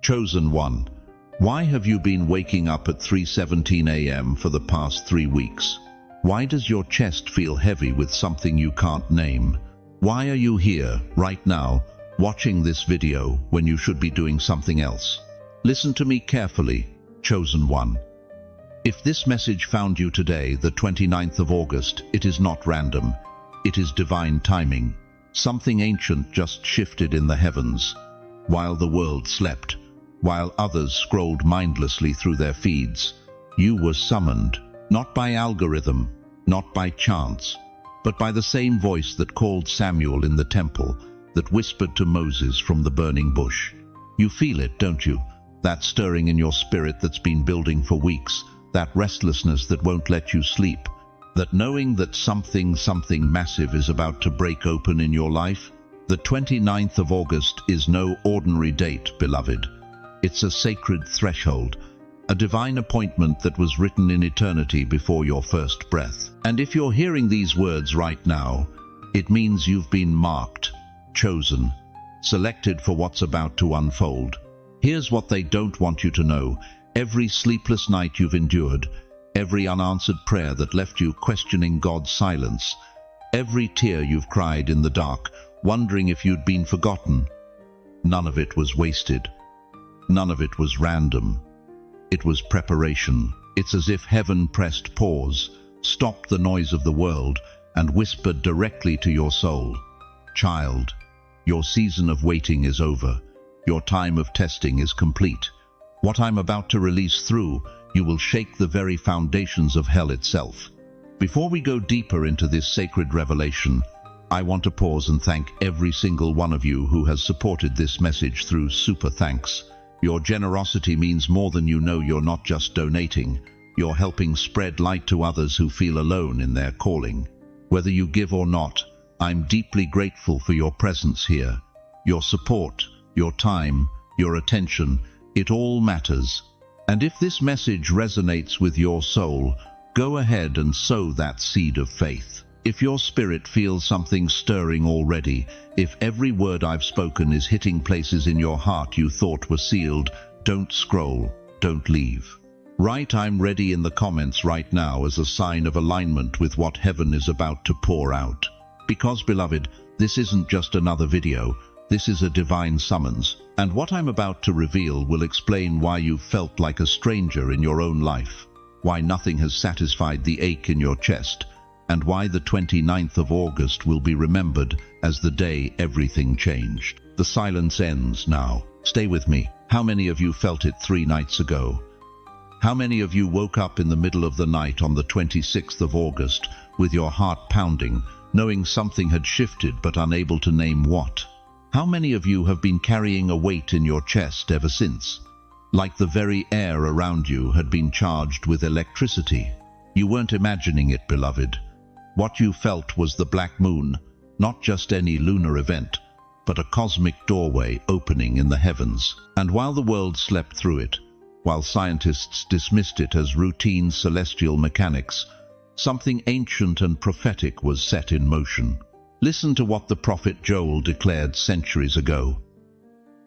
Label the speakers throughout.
Speaker 1: Chosen one, why have you been waking up at 3:17 a.m. for the past 3 weeks? Why does your chest feel heavy with something you can't name? Why are you here, right now, watching this video when you should be doing something else? Listen to me carefully, chosen one. If this message found you today, the 29th of August, it is not random. It is divine timing. Something ancient just shifted in the heavens. While the world slept, while others scrolled mindlessly through their feeds, you were summoned, not by algorithm, not by chance, but by the same voice that called Samuel in the temple, that whispered to Moses from the burning bush. You feel it, don't you? That stirring in your spirit that's been building for weeks, that restlessness that won't let you sleep, that knowing that something massive is about to break open in your life. The 29th of August is no ordinary date, beloved. It's a sacred threshold, a divine appointment that was written in eternity before your first breath. And if you're hearing these words right now, it means you've been marked, chosen, selected for what's about to unfold. Here's what they don't want you to know. Every sleepless night you've endured, every unanswered prayer that left you questioning God's silence, every tear you've cried in the dark, wondering if you'd been forgotten, none of it was wasted. None of it was random. It was preparation. It's as if heaven pressed pause, stopped the noise of the world, and whispered directly to your soul. Child, your season of waiting is over. Your time of testing is complete. What I'm about to release through you will shake the very foundations of hell itself. Before we go deeper into this sacred revelation, I want to pause and thank every single one of you who has supported this message through super thanks. Your generosity means more than you know. You're not just donating, you're helping spread light to others who feel alone in their calling. Whether you give or not, I'm deeply grateful for your presence here. Your support, your time, your attention, it all matters. And if this message resonates with your soul, go ahead and sow that seed of faith. If your spirit feels something stirring already, if every word I've spoken is hitting places in your heart you thought were sealed, don't scroll, don't leave. Write "I'm ready" in the comments right now as a sign of alignment with what heaven is about to pour out. Because, beloved, this isn't just another video, this is a divine summons, and what I'm about to reveal will explain why you've felt like a stranger in your own life, why nothing has satisfied the ache in your chest, and why the 29th of August will be remembered as the day everything changed. The silence ends now. Stay with me. How many of you felt it 3 nights ago? How many of you woke up in the middle of the night on the 26th of August with your heart pounding, knowing something had shifted but unable to name what? How many of you have been carrying a weight in your chest ever since? Like the very air around you had been charged with electricity. You weren't imagining it, beloved. What you felt was the black moon, not just any lunar event, but a cosmic doorway opening in the heavens. And while the world slept through it, while scientists dismissed it as routine celestial mechanics, something ancient and prophetic was set in motion. Listen to what the prophet Joel declared centuries ago.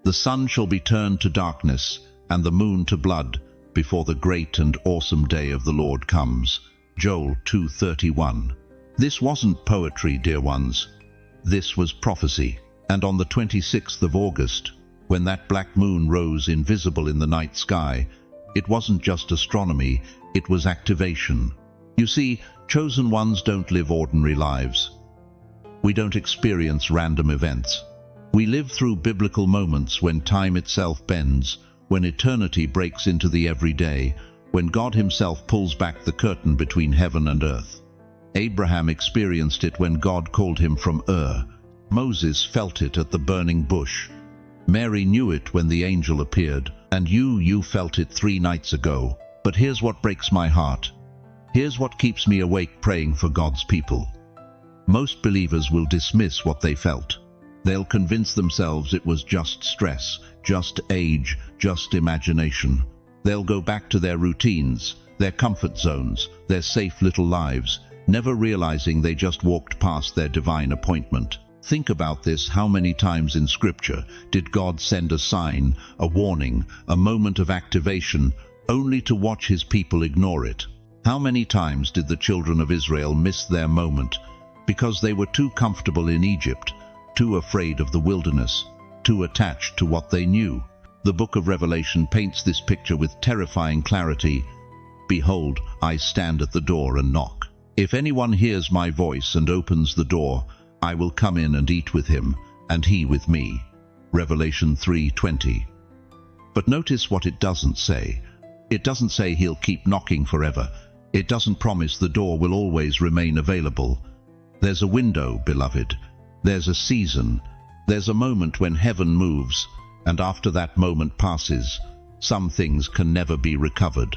Speaker 1: The sun shall be turned to darkness, and the moon to blood, before the great and awesome day of the Lord comes. Joel 2:31. This wasn't poetry, dear ones. This was prophecy. And on the 26th of August, when that black moon rose invisible in the night sky, it wasn't just astronomy, it was activation. You see, chosen ones don't live ordinary lives. We don't experience random events. We live through biblical moments when time itself bends, when eternity breaks into the everyday, when God himself pulls back the curtain between heaven and earth. Abraham experienced it when God called him from Ur. Moses felt it at the burning bush. Mary knew it when the angel appeared. And you felt it 3 nights ago. But here's what breaks my heart. Here's what keeps me awake praying for God's people. Most believers will dismiss what they felt. They'll convince themselves it was just stress, just age, just imagination. They'll go back to their routines, their comfort zones, their safe little lives, never realizing they just walked past their divine appointment. Think about this. How many times in Scripture did God send a sign, a warning, a moment of activation, only to watch his people ignore it? How many times did the children of Israel miss their moment because they were too comfortable in Egypt, too afraid of the wilderness, too attached to what they knew? The book of Revelation paints this picture with terrifying clarity. Behold, I stand at the door and knock. If anyone hears my voice and opens the door, I will come in and eat with him, and he with me. Revelation 3:20. But notice what it doesn't say. It doesn't say he'll keep knocking forever. It doesn't promise the door will always remain available. There's a window, beloved. There's a season. There's a moment when heaven moves, and after that moment passes, some things can never be recovered.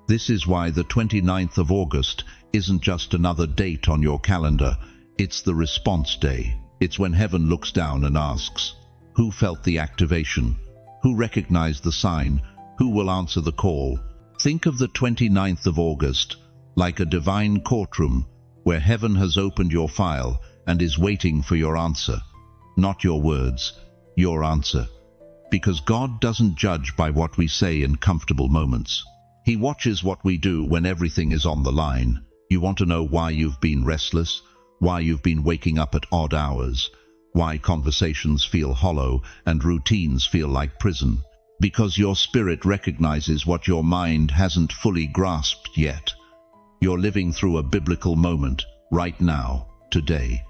Speaker 1: This is why the 29th of August isn't just another date on your calendar. It's the response day. It's when heaven looks down and asks, who felt the activation? Who recognized the sign? Who will answer the call? Think of the 29th of August like a divine courtroom where heaven has opened your file and is waiting for your answer. Not your words, your answer. Because God doesn't judge by what we say in comfortable moments. He watches what we do when everything is on the line. You want to know why you've been restless? Why you've been waking up at odd hours? Why conversations feel hollow and routines feel like prison? Because your spirit recognizes what your mind hasn't fully grasped yet. You're living through a biblical moment, right now, today.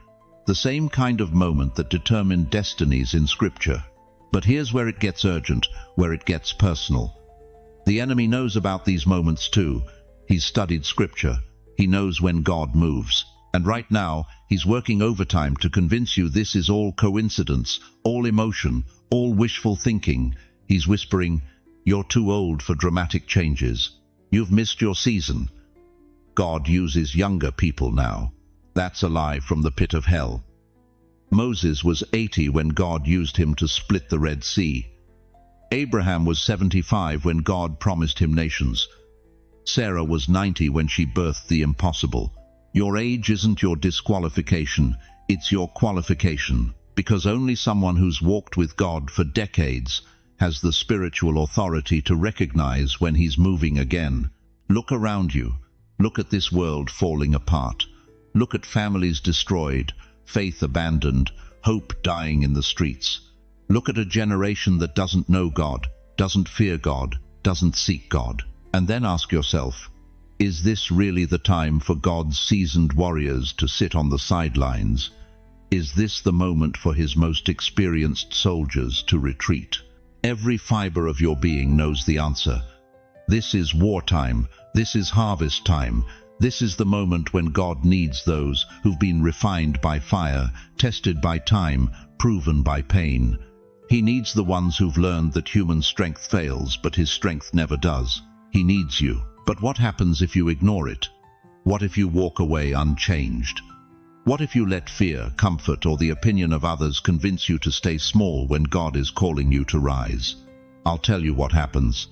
Speaker 1: The same kind of moment that determined destinies in Scripture. But here's where it gets urgent, where it gets personal. The enemy knows about these moments too. He's studied Scripture. He knows when God moves. And right now, he's working overtime to convince you this is all coincidence, all emotion, all wishful thinking. He's whispering, you're too old for dramatic changes. You've missed your season. God uses younger people now. That's a lie from the pit of hell. Moses was 80 when God used him to split the Red Sea. Abraham was 75 when God promised him nations. Sarah was 90 when she birthed the impossible. Your age isn't your disqualification, it's your qualification, because only someone who's walked with God for decades has the spiritual authority to recognize when he's moving again. Look around you. Look at this world falling apart. Look at families destroyed, faith abandoned, hope dying in the streets. Look at a generation that doesn't know God, doesn't fear God, doesn't seek God. And then ask yourself, is this really the time for God's seasoned warriors to sit on the sidelines? Is this the moment for his most experienced soldiers to retreat? Every fiber of your being knows the answer. This is wartime. This is harvest time. This is the moment when God needs those who've been refined by fire, tested by time, proven by pain. He needs the ones who've learned that human strength fails, but his strength never does. He needs you. But what happens if you ignore it? What if you walk away unchanged? What if you let fear, comfort, or the opinion of others convince you to stay small when God is calling you to rise? I'll tell you what happens.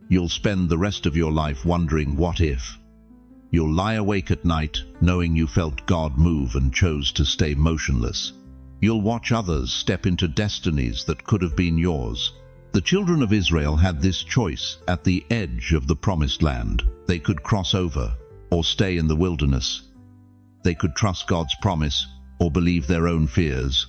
Speaker 1: You'll spend the rest of your life wondering, what if? You'll lie awake at night, knowing you felt God move and chose to stay motionless. You'll watch others step into destinies that could have been yours. The children of Israel had this choice at the edge of the promised land. They could cross over or stay in the wilderness. They could trust God's promise or believe their own fears.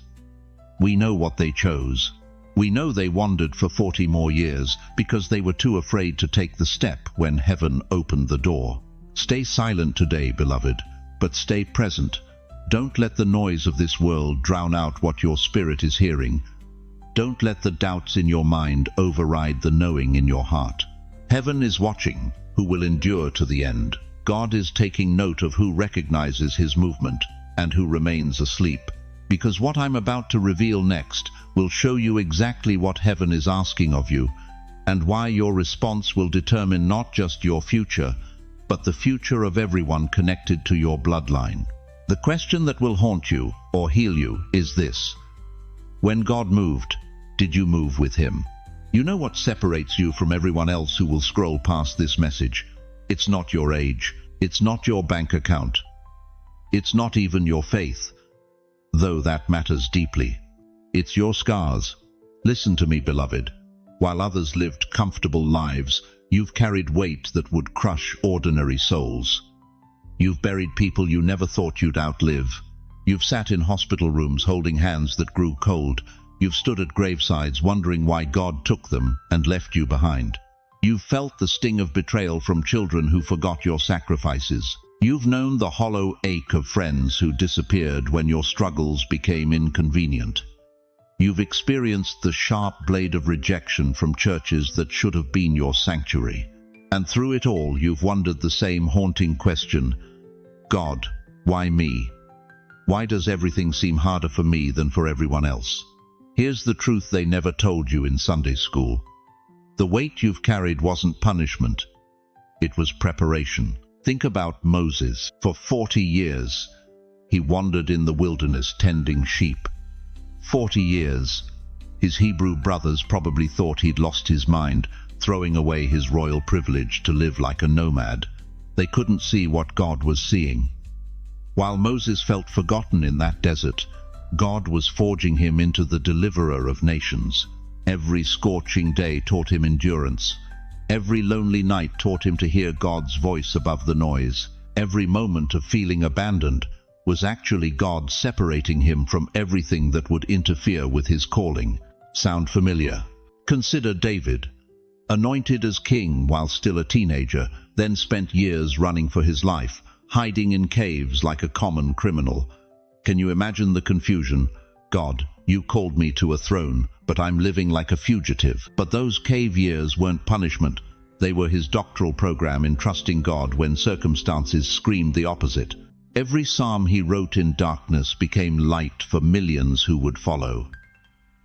Speaker 1: We know what they chose. We know they wandered for 40 more years because they were too afraid to take the step when heaven opened the door. Stay silent today, beloved, but stay present. Don't let the noise of this world drown out what your spirit is hearing. Don't let the doubts in your mind override the knowing in your heart. Heaven is watching, who will endure to the end. God is taking note of who recognizes his movement and who remains asleep. Because what I'm about to reveal next will show you exactly what heaven is asking of you, and why your response will determine not just your future, but the future of everyone connected to your bloodline. The question that will haunt you or heal you is this: when God moved, did you move with him? You know what separates you from everyone else who will scroll past this message? It's not your age. It's not your bank account. It's not even your faith. though that matters deeply. It's your scars. Listen to me, beloved. While others lived comfortable lives, you've carried weight that would crush ordinary souls. You've buried people you never thought you'd outlive. You've sat in hospital rooms holding hands that grew cold. You've stood at gravesides wondering why God took them and left you behind. You've felt the sting of betrayal from children who forgot your sacrifices. You've known the hollow ache of friends who disappeared when your struggles became inconvenient. You've experienced the sharp blade of rejection from churches that should have been your sanctuary. And through it all, you've wondered the same haunting question: God, why me? Why does everything seem harder for me than for everyone else? Here's the truth they never told you in Sunday school. The weight you've carried wasn't punishment. It was preparation. Think about Moses. For 40 years, he wandered in the wilderness tending sheep. 40 years. His Hebrew brothers probably thought he'd lost his mind, throwing away his royal privilege to live like a nomad. They couldn't see what God was seeing. While Moses felt forgotten in that desert, God was forging him into the deliverer of nations. Every scorching day taught him endurance. Every lonely night taught him to hear God's voice above the noise. Every moment of feeling abandoned was actually God separating him from everything that would interfere with his calling. Sound familiar? Consider David. Anointed as king while still a teenager, then spent years running for his life, hiding in caves like a common criminal. Can you imagine the confusion? God, you called me to a throne, but I'm living like a fugitive. But those cave years weren't punishment. They were his doctoral program in trusting God when circumstances screamed the opposite. Every psalm he wrote in darkness became light for millions who would follow.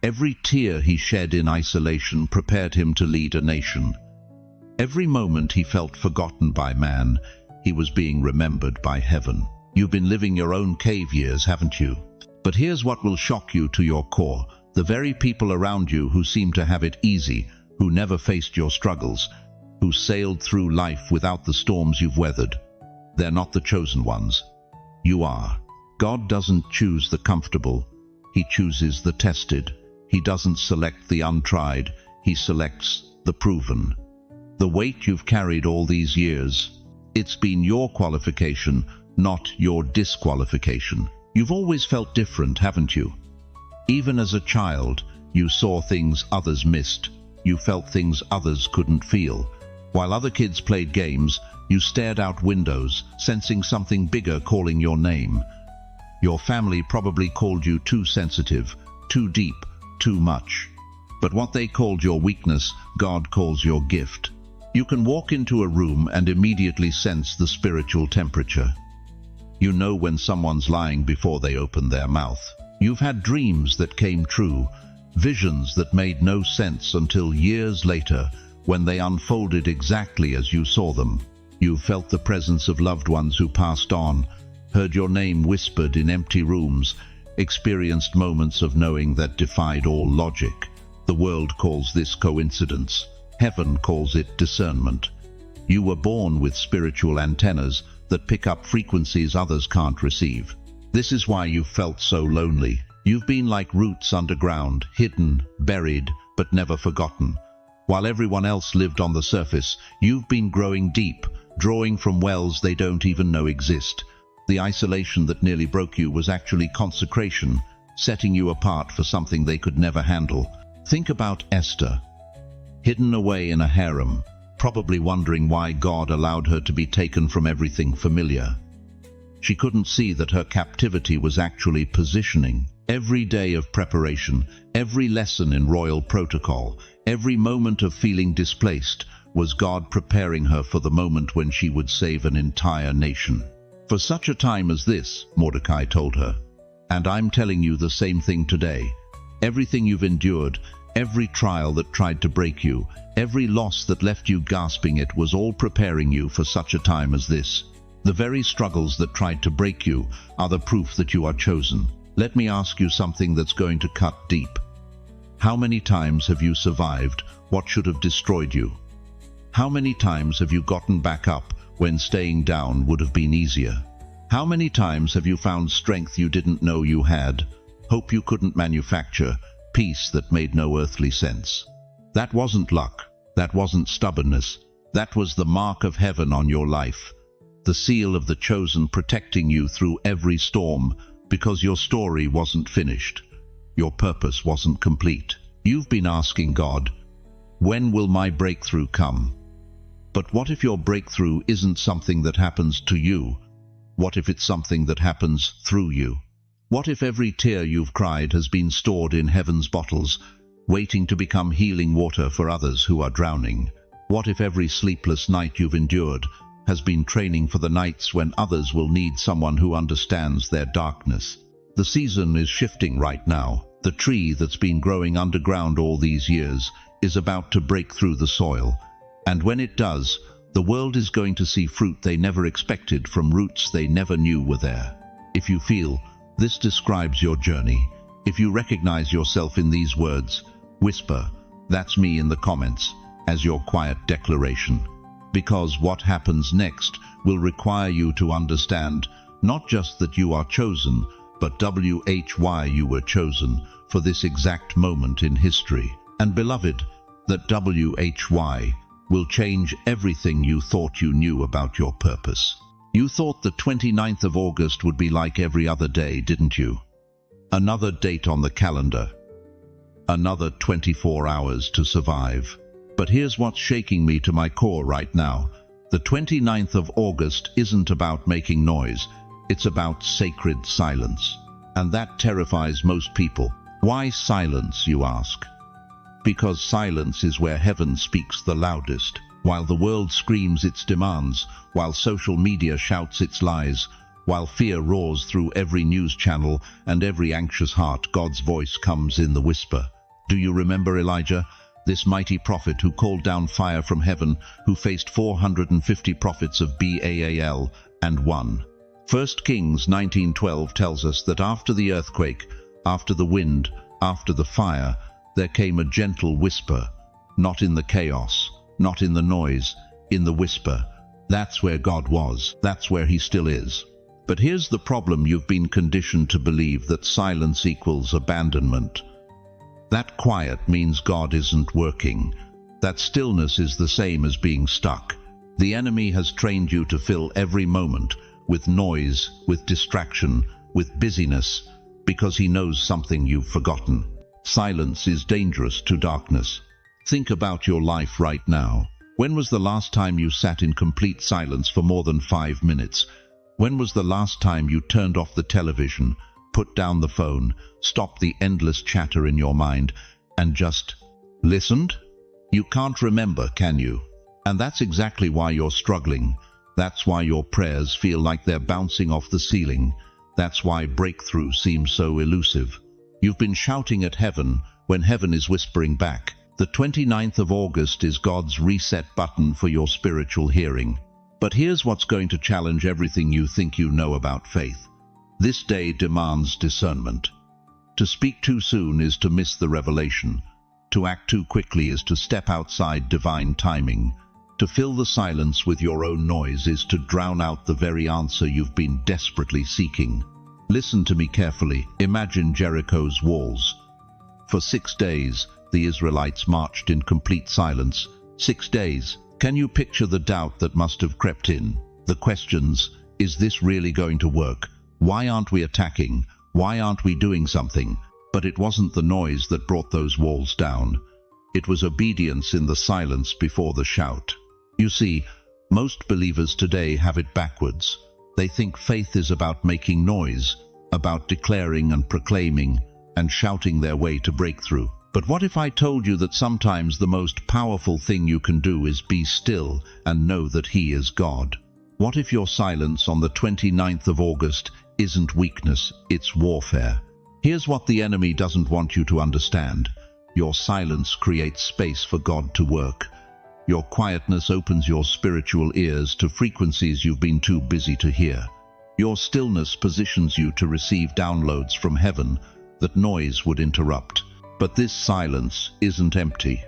Speaker 1: Every tear he shed in isolation prepared him to lead a nation. Every moment he felt forgotten by man, he was being remembered by heaven. You've been living your own cave years, haven't you? But here's what will shock you to your core. The very people around you who seem to have it easy, who never faced your struggles, who sailed through life without the storms you've weathered, they're not the chosen ones. You are. God doesn't choose the comfortable. He chooses the tested. He doesn't select the untried. He selects the proven. The weight you've carried all these years, it's been your qualification, not your disqualification. You've always felt different, haven't you? Even as a child, you saw things others missed. You felt things others couldn't feel. While other kids played games, you stared out windows, sensing something bigger calling your name. Your family probably called you too sensitive, too deep, too much. But what they called your weakness, God calls your gift. You can walk into a room and immediately sense the spiritual temperature. You know when someone's lying before they open their mouth. You've had dreams that came true, visions that made no sense until years later, when they unfolded exactly as you saw them. You've felt the presence of loved ones who passed on, heard your name whispered in empty rooms, experienced moments of knowing that defied all logic. The world calls this coincidence. Heaven calls it discernment. You were born with spiritual antennas that pick up frequencies others can't receive. This is why you've felt so lonely. You've been like roots underground, hidden, buried, but never forgotten. While everyone else lived on the surface, you've been growing deep, drawing from wells they don't even know exist. The isolation that nearly broke you was actually consecration, setting you apart for something they could never handle. Think about Esther, hidden away in a harem, probably wondering why God allowed her to be taken from everything familiar. She couldn't see that her captivity was actually positioning. Every day of preparation, every lesson in royal protocol, every moment of feeling displaced was God preparing her for the moment when she would save an entire nation. For such a time as this, Mordecai told her, and I'm telling you the same thing today. Everything you've endured, every trial that tried to break you, every loss that left you gasping, it was all preparing you for such a time as this. The very struggles that tried to break you are the proof that you are chosen. Let me ask you something that's going to cut deep. How many times have you survived what should have destroyed you? How many times have you gotten back up when staying down would have been easier? How many times have you found strength you didn't know you had, hope you couldn't manufacture, peace that made no earthly sense? That wasn't luck, that wasn't stubbornness, that was the mark of heaven on your life, the seal of the chosen protecting you through every storm, because your story wasn't finished, your purpose wasn't complete. You've been asking God, when will my breakthrough come? But what if your breakthrough isn't something that happens to you? What if it's something that happens through you? What if every tear you've cried has been stored in heaven's bottles, waiting to become healing water for others who are drowning? What if every sleepless night you've endured has been training for the nights when others will need someone who understands their darkness? The season is shifting right now. The tree that's been growing underground all these years is about to break through the soil. And when it does, the world is going to see fruit they never expected from roots they never knew were there. If you feel this describes your journey, if you recognize yourself in these words, whisper, "That's me," in the comments as your quiet declaration. Because what happens next will require you to understand not just that you are chosen, but why you were chosen for this exact moment in history. And beloved, that why will change everything you thought you knew about your purpose. You thought the 29th of August would be like every other day, didn't you? Another date on the calendar. Another 24 hours to survive. But here's what's shaking me to my core right now. The 29th of August isn't about making noise. It's about sacred silence. And that terrifies most people. Why silence, you ask? Because silence is where heaven speaks the loudest. While the world screams its demands, while social media shouts its lies, while fear roars through every news channel and every anxious heart, God's voice comes in the whisper. Do you remember Elijah, this mighty prophet who called down fire from heaven, who faced 450 prophets of Baal and won? 1 Kings 19:12 tells us that after the earthquake, after the wind, after the fire, there came a gentle whisper, not in the chaos, not in the noise, in the whisper. That's where God was. That's where he still is. But here's the problem: you've been conditioned to believe that silence equals abandonment. That quiet means God isn't working. That stillness is the same as being stuck. The enemy has trained you to fill every moment with noise, with distraction, with busyness, because he knows something you've forgotten. Silence is dangerous to darkness. Think about your life right now. When was the last time you sat in complete silence for more than 5 minutes? When was the last time you turned off the television, put down the phone, stopped the endless chatter in your mind, and just listened? You can't remember, can you? And that's exactly why you're struggling. That's why your prayers feel like they're bouncing off the ceiling. That's why breakthrough seems so elusive. You've been shouting at heaven when heaven is whispering back. The 29th of August is God's reset button for your spiritual hearing. But here's what's going to challenge everything you think you know about faith. This day demands discernment. To speak too soon is to miss the revelation. To act too quickly is to step outside divine timing. To fill the silence with your own noise is to drown out the very answer you've been desperately seeking. Listen to me carefully. Imagine Jericho's walls. For 6 days, the Israelites marched in complete silence. 6 days. Can you picture the doubt that must have crept in? The questions, is this really going to work? Why aren't we attacking? Why aren't we doing something? But it wasn't the noise that brought those walls down. It was obedience in the silence before the shout. You see, most believers today have it backwards. They think faith is about making noise, about declaring and proclaiming and shouting their way to breakthrough. But what if I told you that sometimes the most powerful thing you can do is be still and know that He is God? What if your silence on the 29th of August isn't weakness, it's warfare? Here's what the enemy doesn't want you to understand. Your silence creates space for God to work. Your quietness opens your spiritual ears to frequencies you've been too busy to hear. Your stillness positions you to receive downloads from heaven that noise would interrupt. But this silence isn't empty.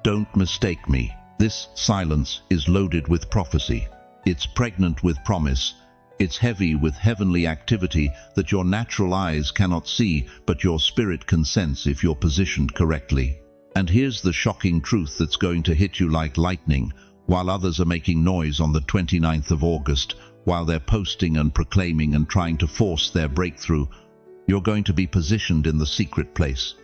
Speaker 1: Don't mistake me. This silence is loaded with prophecy. It's pregnant with promise. It's heavy with heavenly activity that your natural eyes cannot see, but your spirit can sense if you're positioned correctly. And here's the shocking truth that's going to hit you like lightning. While others are making noise on the 29th of August, while they're posting and proclaiming and trying to force their breakthrough, you're going to be positioned in the secret place.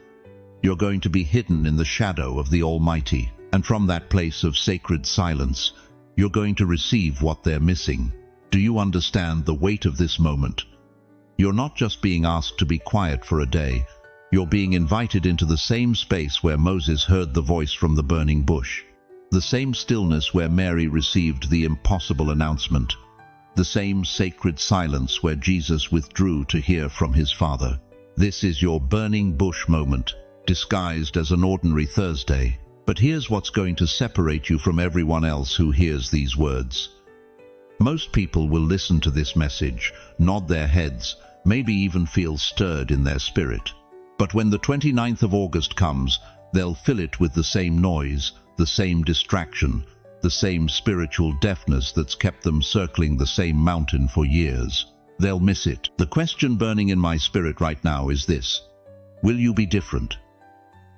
Speaker 1: You're going to be hidden in the shadow of the Almighty. And from that place of sacred silence, you're going to receive what they're missing. Do you understand the weight of this moment? You're not just being asked to be quiet for a day. You're being invited into the same space where Moses heard the voice from the burning bush. The same stillness where Mary received the impossible announcement. The same sacred silence where Jesus withdrew to hear from his Father. This is your burning bush moment, disguised as an ordinary Thursday. But here's what's going to separate you from everyone else who hears these words. Most people will listen to this message, nod their heads, maybe even feel stirred in their spirit. But when the 29th of August comes, they'll fill it with the same noise, the same distraction, the same spiritual deafness that's kept them circling the same mountain for years. They'll miss it. The question burning in my spirit right now is this: will you be different?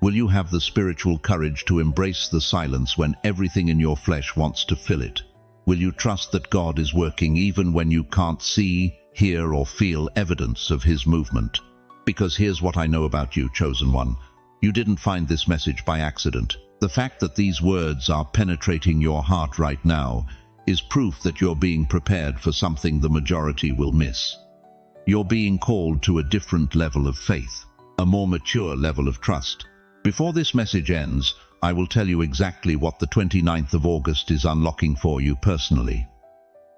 Speaker 1: Will you have the spiritual courage to embrace the silence when everything in your flesh wants to fill it? Will you trust that God is working even when you can't see, hear, or feel evidence of his movement? Because here's what I know about you, chosen one. You didn't find this message by accident. The fact that these words are penetrating your heart right now is proof that you're being prepared for something the majority will miss. You're being called to a different level of faith, a more mature level of trust. Before this message ends, I will tell you exactly what the 29th of August is unlocking for you personally.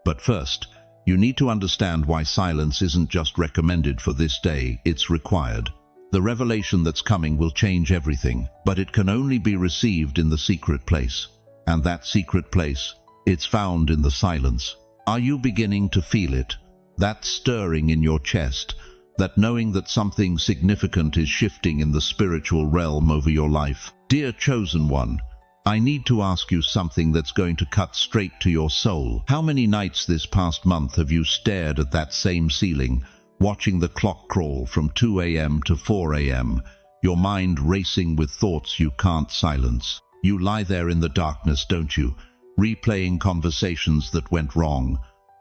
Speaker 1: But first, you need to understand why silence isn't just recommended for this day, it's required. The revelation that's coming will change everything, but it can only be received in the secret place. And that secret place, it's found in the silence. Are you beginning to feel it? That stirring in your chest, that knowing that something significant is shifting in the spiritual realm over your life? Dear chosen one, I need to ask you something that's going to cut straight to your soul. How many nights this past month have you stared at that same ceiling, watching the clock crawl from 2 a.m. to 4 a.m., your mind racing with thoughts you can't silence? You lie there in the darkness, don't you, replaying conversations that went wrong,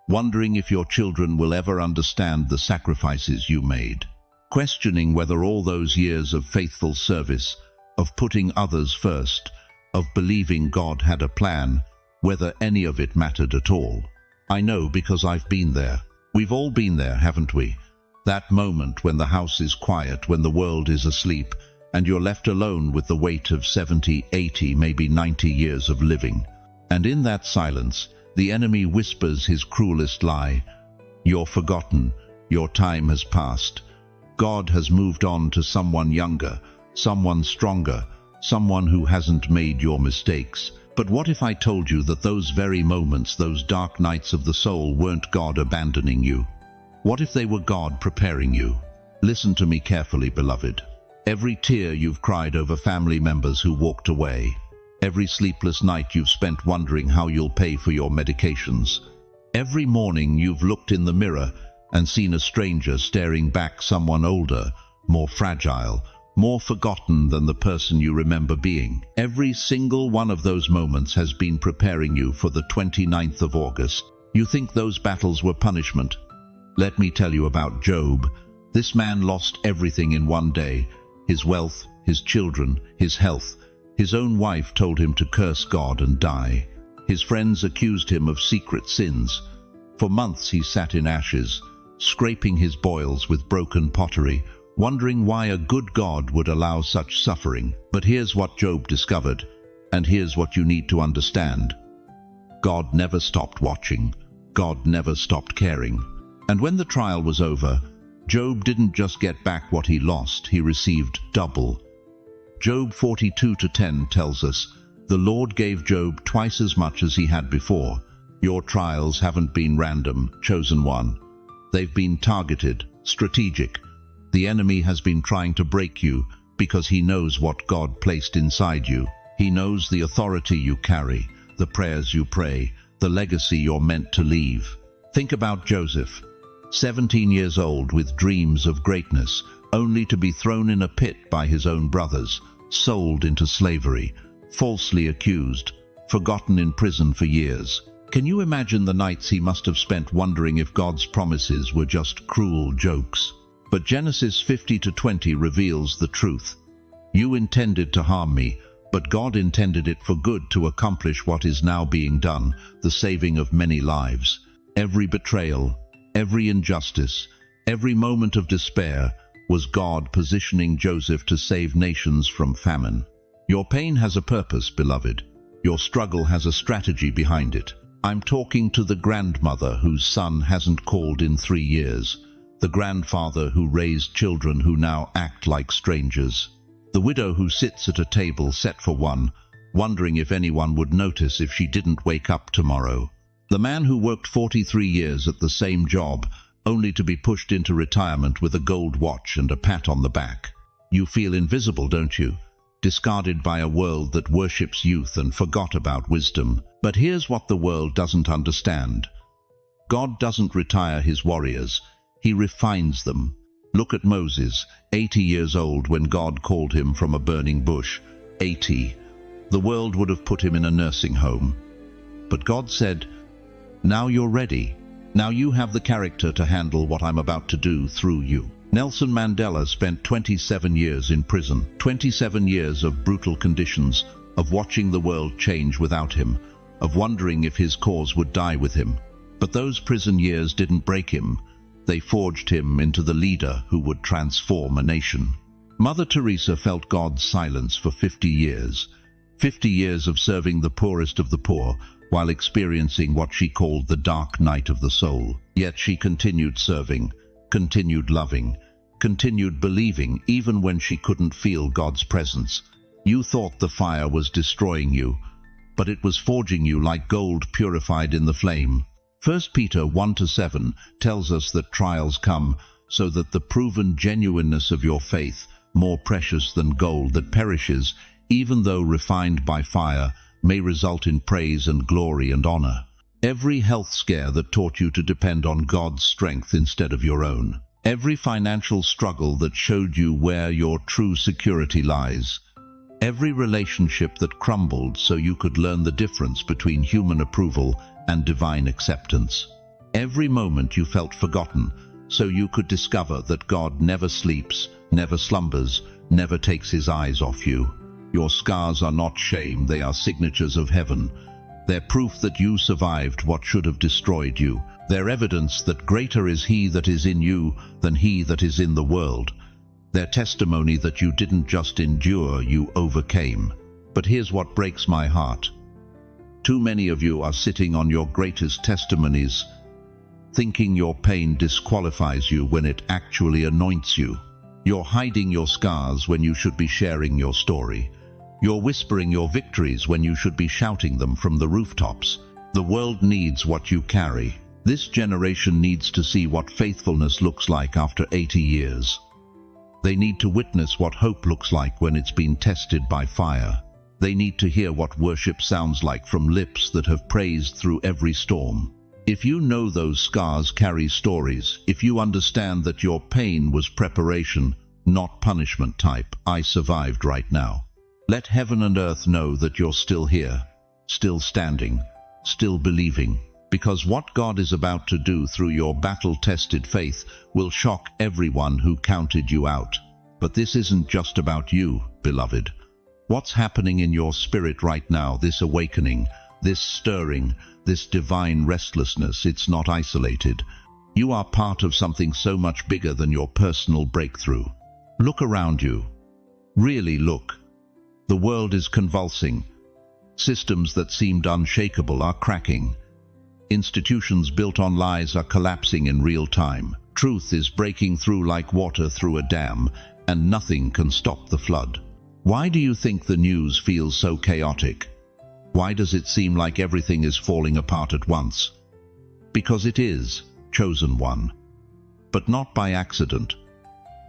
Speaker 1: wondering if your children will ever understand the sacrifices you made, questioning whether all those years of faithful service, of putting others first, of believing God had a plan, whether any of it mattered at all. I know because I've been there. We've all been there, haven't we? That moment when the house is quiet, when the world is asleep, and you're left alone with the weight of 70, 80, maybe 90 years of living. And in that silence, the enemy whispers his cruelest lie. You're forgotten. Your time has passed. God has moved on to someone younger, someone stronger, someone who hasn't made your mistakes. But what if I told you that those very moments, those dark nights of the soul, weren't God abandoning you? What if they were God preparing you? Listen to me carefully, beloved. Every tear you've cried over family members who walked away, every sleepless night you've spent wondering how you'll pay for your medications, every morning you've looked in the mirror and seen a stranger staring back, someone older, more fragile, more forgotten than the person you remember being. Every single one of those moments has been preparing you for the 29th of August. You think those battles were punishment? Let me tell you about Job. This man lost everything in one day: his wealth, his children, his health. His own wife told him to curse God and die. His friends accused him of secret sins. For months he sat in ashes, scraping his boils with broken pottery, wondering why a good God would allow such suffering. But here's what Job discovered, and here's what you need to understand. God never stopped watching. God never stopped caring. And when the trial was over, Job didn't just get back what he lost, he received double. Job 42:10 tells us, "The Lord gave Job twice as much as he had before." Your trials haven't been random, chosen one. They've been targeted, strategic. The enemy has been trying to break you because he knows what God placed inside you. He knows the authority you carry, the prayers you pray, the legacy you're meant to leave. Think about Joseph, 17 years old with dreams of greatness, only to be thrown in a pit by his own brothers, sold into slavery, falsely accused, forgotten in prison for years. Can you imagine the nights he must have spent wondering if God's promises were just cruel jokes? But Genesis 50:20 reveals the truth. You intended to harm me, but God intended it for good to accomplish what is now being done, the saving of many lives. Every betrayal, every injustice, every moment of despair was God positioning Joseph to save nations from famine. Your pain has a purpose, beloved. Your struggle has a strategy behind it. I'm talking to the grandmother whose son hasn't called in 3 years, the grandfather who raised children who now act like strangers, the widow who sits at a table set for one, wondering if anyone would notice if she didn't wake up tomorrow, the man who worked 43 years at the same job, only to be pushed into retirement with a gold watch and a pat on the back. You feel invisible, don't you? Discarded by a world that worships youth and forgot about wisdom. But here's what the world doesn't understand. God doesn't retire his warriors, he refines them. Look at Moses, 80 years old when God called him from a burning bush. 80. The world would have put him in a nursing home. But God said, "Now you're ready. Now you have the character to handle what I'm about to do through you." Nelson Mandela spent 27 years in prison, 27 years of brutal conditions, of watching the world change without him, of wondering if his cause would die with him. But those prison years didn't break him. They forged him into the leader who would transform a nation. Mother Teresa felt God's silence for 50 years. 50 years of serving the poorest of the poor, while experiencing what she called the dark night of the soul. Yet she continued serving, continued loving, continued believing even when she couldn't feel God's presence. You thought the fire was destroying you, but it was forging you like gold purified in the flame. 1 Peter 1:7 tells us that trials come so that the proven genuineness of your faith, more precious than gold that perishes, even though refined by fire, may result in praise and glory and honor. Every health scare that taught you to depend on God's strength instead of your own. Every financial struggle that showed you where your true security lies. Every relationship that crumbled so you could learn the difference between human approval and divine acceptance. Every moment you felt forgotten so you could discover that God never sleeps, never slumbers, never takes his eyes off you. Your scars are not shame, they are signatures of heaven. They're proof that you survived what should have destroyed you. They're evidence that greater is he that is in you than he that is in the world. They're testimony that you didn't just endure, you overcame. But here's what breaks my heart. Too many of you are sitting on your greatest testimonies, thinking your pain disqualifies you when it actually anoints you. You're hiding your scars when you should be sharing your story. You're whispering your victories when you should be shouting them from the rooftops. The world needs what you carry. This generation needs to see what faithfulness looks like after 80 years. They need to witness what hope looks like when it's been tested by fire. They need to hear what worship sounds like from lips that have praised through every storm. If you know those scars carry stories, if you understand that your pain was preparation, not punishment type, I survived right now. Let heaven and earth know that you're still here, still standing, still believing, because what God is about to do through your battle-tested faith will shock everyone who counted you out. But this isn't just about you, beloved. What's happening in your spirit right now, this awakening, this stirring, this divine restlessness, it's not isolated. You are part of something so much bigger than your personal breakthrough. Look around you. Really look. The world is convulsing. Systems that seemed unshakable are cracking. Institutions built on lies are collapsing in real time. Truth is breaking through like water through a dam, and nothing can stop the flood. Why do you think the news feels so chaotic? Why does it seem like everything is falling apart at once? Because it is, chosen one. But not by accident,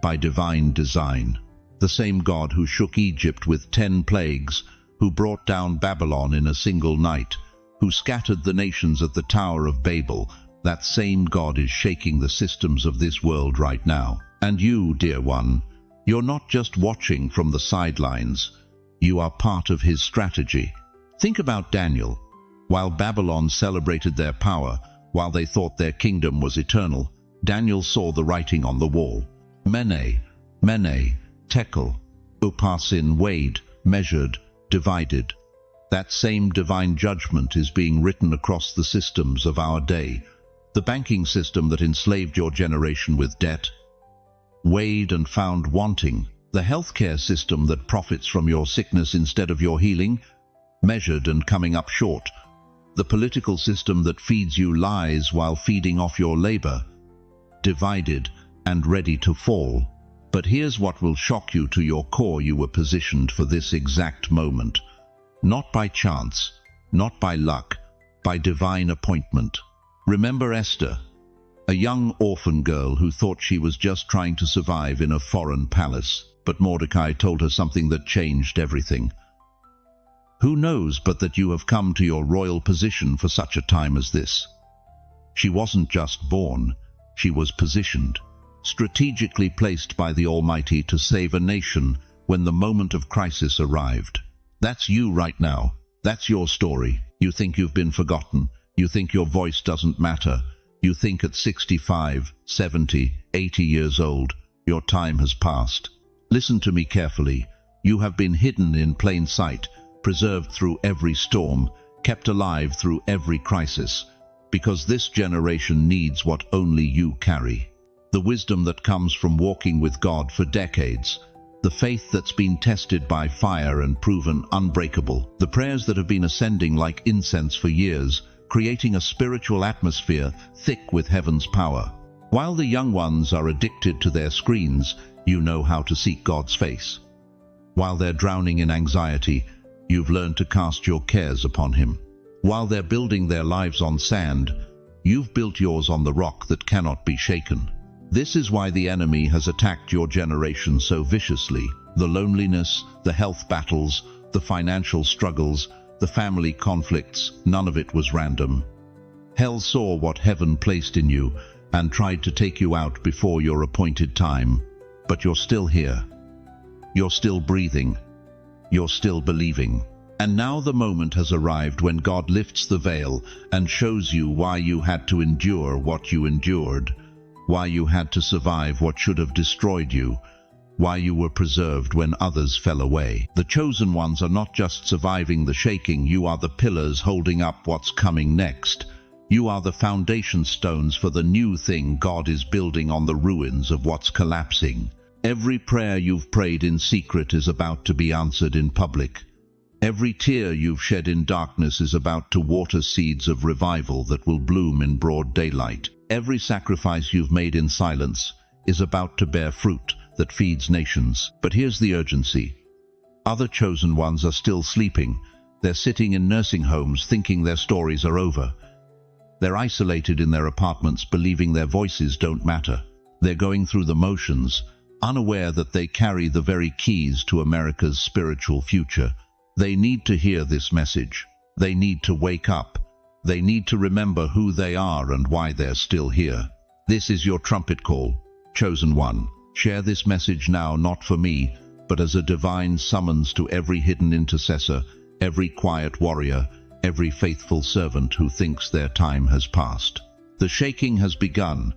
Speaker 1: by divine design. The same God who shook Egypt with 10 plagues, who brought down Babylon in a single night, who scattered the nations at the Tower of Babel, That same God is shaking the systems of this world right now. And you, dear one, you're not just watching from the sidelines. You are part of his strategy. Think about Daniel. While Babylon celebrated their power, while they thought their kingdom was eternal, Daniel saw the writing on the wall. Mene, mene, tekel, uparsin, weighed, measured, divided. That same divine judgment is being written across the systems of our day. The banking system that enslaved your generation with debt, weighed and found wanting. The healthcare system that profits from your sickness instead of your healing, measured and coming up short. The political system that feeds you lies while feeding off your labor, divided and ready to fall. But here's what will shock you to your core: you were positioned for this exact moment. Not by chance, not by luck, by divine appointment. Remember Esther, a young orphan girl who thought she was just trying to survive in a foreign palace, but Mordecai told her something that changed everything. Who knows but that you have come to your royal position for such a time as this? She wasn't just born, she was positioned, strategically placed by the Almighty to save a nation when the moment of crisis arrived. That's you right now. That's your story. You think you've been forgotten. You think your voice doesn't matter. You think at 65, 70, 80 years old, your time has passed. Listen to me carefully. You have been hidden in plain sight, preserved through every storm, kept alive through every crisis, because this generation needs what only you carry. The wisdom that comes from walking with God for decades, the faith that's been tested by fire and proven unbreakable, the prayers that have been ascending like incense for years, creating a spiritual atmosphere thick with heaven's power. While the young ones are addicted to their screens, you know how to seek God's face. While they're drowning in anxiety, you've learned to cast your cares upon him. While they're building their lives on sand, you've built yours on the rock that cannot be shaken. This is why the enemy has attacked your generation so viciously. The loneliness, the health battles, the financial struggles, the family conflicts, none of it was random. Hell saw what heaven placed in you and tried to take you out before your appointed time. But you're still here. You're still breathing. You're still believing. And now the moment has arrived when God lifts the veil and shows you why you had to endure what you endured, why you had to survive what should have destroyed you, why you were preserved when others fell away. The chosen ones are not just surviving the shaking, you are the pillars holding up what's coming next. You are the foundation stones for the new thing God is building on the ruins of what's collapsing. Every prayer you've prayed in secret is about to be answered in public. Every tear you've shed in darkness is about to water seeds of revival that will bloom in broad daylight. Every sacrifice you've made in silence is about to bear fruit that feeds nations. But here's the urgency. Other chosen ones are still sleeping. They're sitting in nursing homes thinking their stories are over. They're isolated in their apartments believing their voices don't matter. They're going through the motions, unaware that they carry the very keys to America's spiritual future. They need to hear this message. They need to wake up. They need to remember who they are and why they're still here. This is your trumpet call, chosen one. Share this message now, not for me, but as a divine summons to every hidden intercessor, every quiet warrior, every faithful servant who thinks their time has passed. The shaking has begun,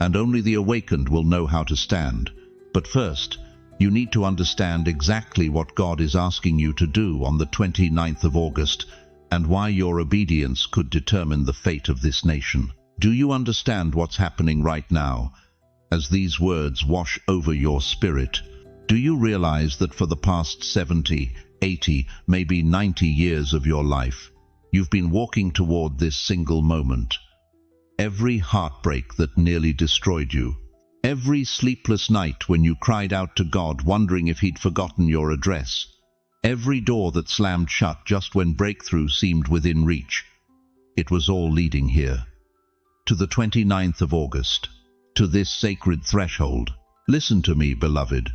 Speaker 1: and only the awakened will know how to stand. But first, you need to understand exactly what God is asking you to do on the 29th of August, and why your obedience could determine the fate of this nation. Do you understand what's happening right now, as these words wash over your spirit? Do you realize that for the past 70, 80, maybe 90 years of your life, you've been walking toward this single moment? Every heartbreak that nearly destroyed you, every sleepless night when you cried out to God wondering if he'd forgotten your address, every door that slammed shut just when breakthrough seemed within reach, it was all leading here, to the 29th of August, to this sacred threshold. Listen to me, beloved.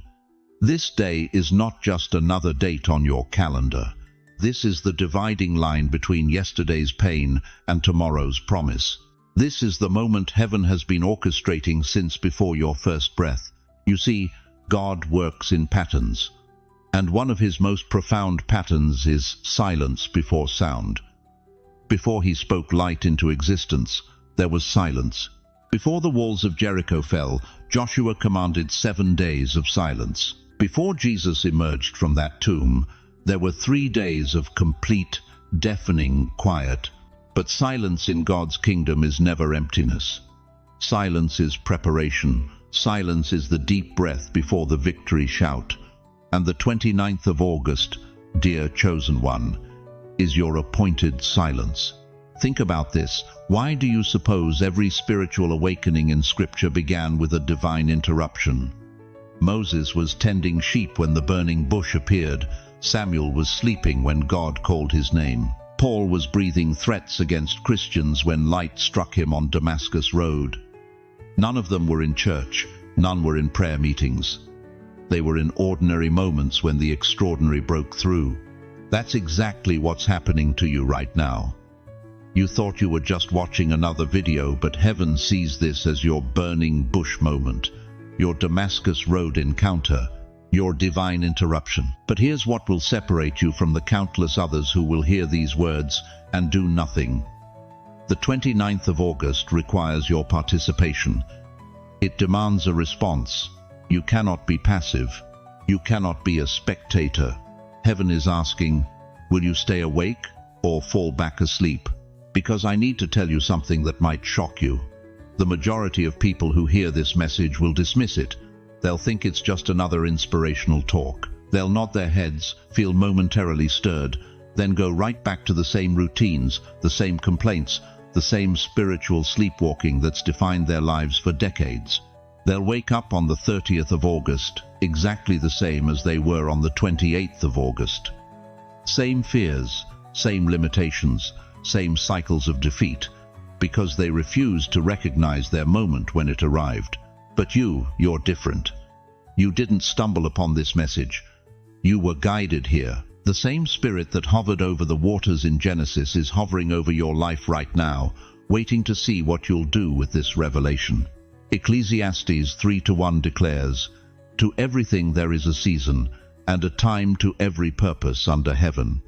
Speaker 1: This day is not just another date on your calendar. This is the dividing line between yesterday's pain and tomorrow's promise. This is the moment heaven has been orchestrating since before your first breath. You see, God works in patterns, and one of his most profound patterns is silence before sound. Before he spoke light into existence, there was silence. Before the walls of Jericho fell, Joshua commanded 7 days of silence. Before Jesus emerged from that tomb, there were 3 days of complete, deafening quiet. But silence in God's kingdom is never emptiness. Silence is preparation. Silence is the deep breath before the victory shout. And the 29th of August, dear chosen one, is your appointed silence. Think about this. Why do you suppose every spiritual awakening in Scripture began with a divine interruption? Moses was tending sheep when the burning bush appeared. Samuel was sleeping when God called his name. Paul was breathing threats against Christians when light struck him on Damascus Road. None of them were in church. None were in prayer meetings. They were in ordinary moments when the extraordinary broke through. That's exactly what's happening to you right now. You thought you were just watching another video, but heaven sees this as your burning bush moment, your Damascus Road encounter, your divine interruption. But here's what will separate you from the countless others who will hear these words and do nothing. The 29th of August requires your participation. It demands a response. You cannot be passive. You cannot be a spectator. Heaven is asking, will you stay awake or fall back asleep? Because I need to tell you something that might shock you. The majority of people who hear this message will dismiss it. They'll think it's just another inspirational talk. They'll nod their heads, feel momentarily stirred, then go right back to the same routines, the same complaints, the same spiritual sleepwalking that's defined their lives for decades. They'll wake up on the 30th of August, exactly the same as they were on the 28th of August. Same fears, same limitations, same cycles of defeat, because they refused to recognize their moment when it arrived. But you're different. You didn't stumble upon this message. You were guided here. The same spirit that hovered over the waters in Genesis is hovering over your life right now, waiting to see what you'll do with this revelation. Ecclesiastes 3:1 declares, "To everything there is a season, and a time to every purpose under heaven."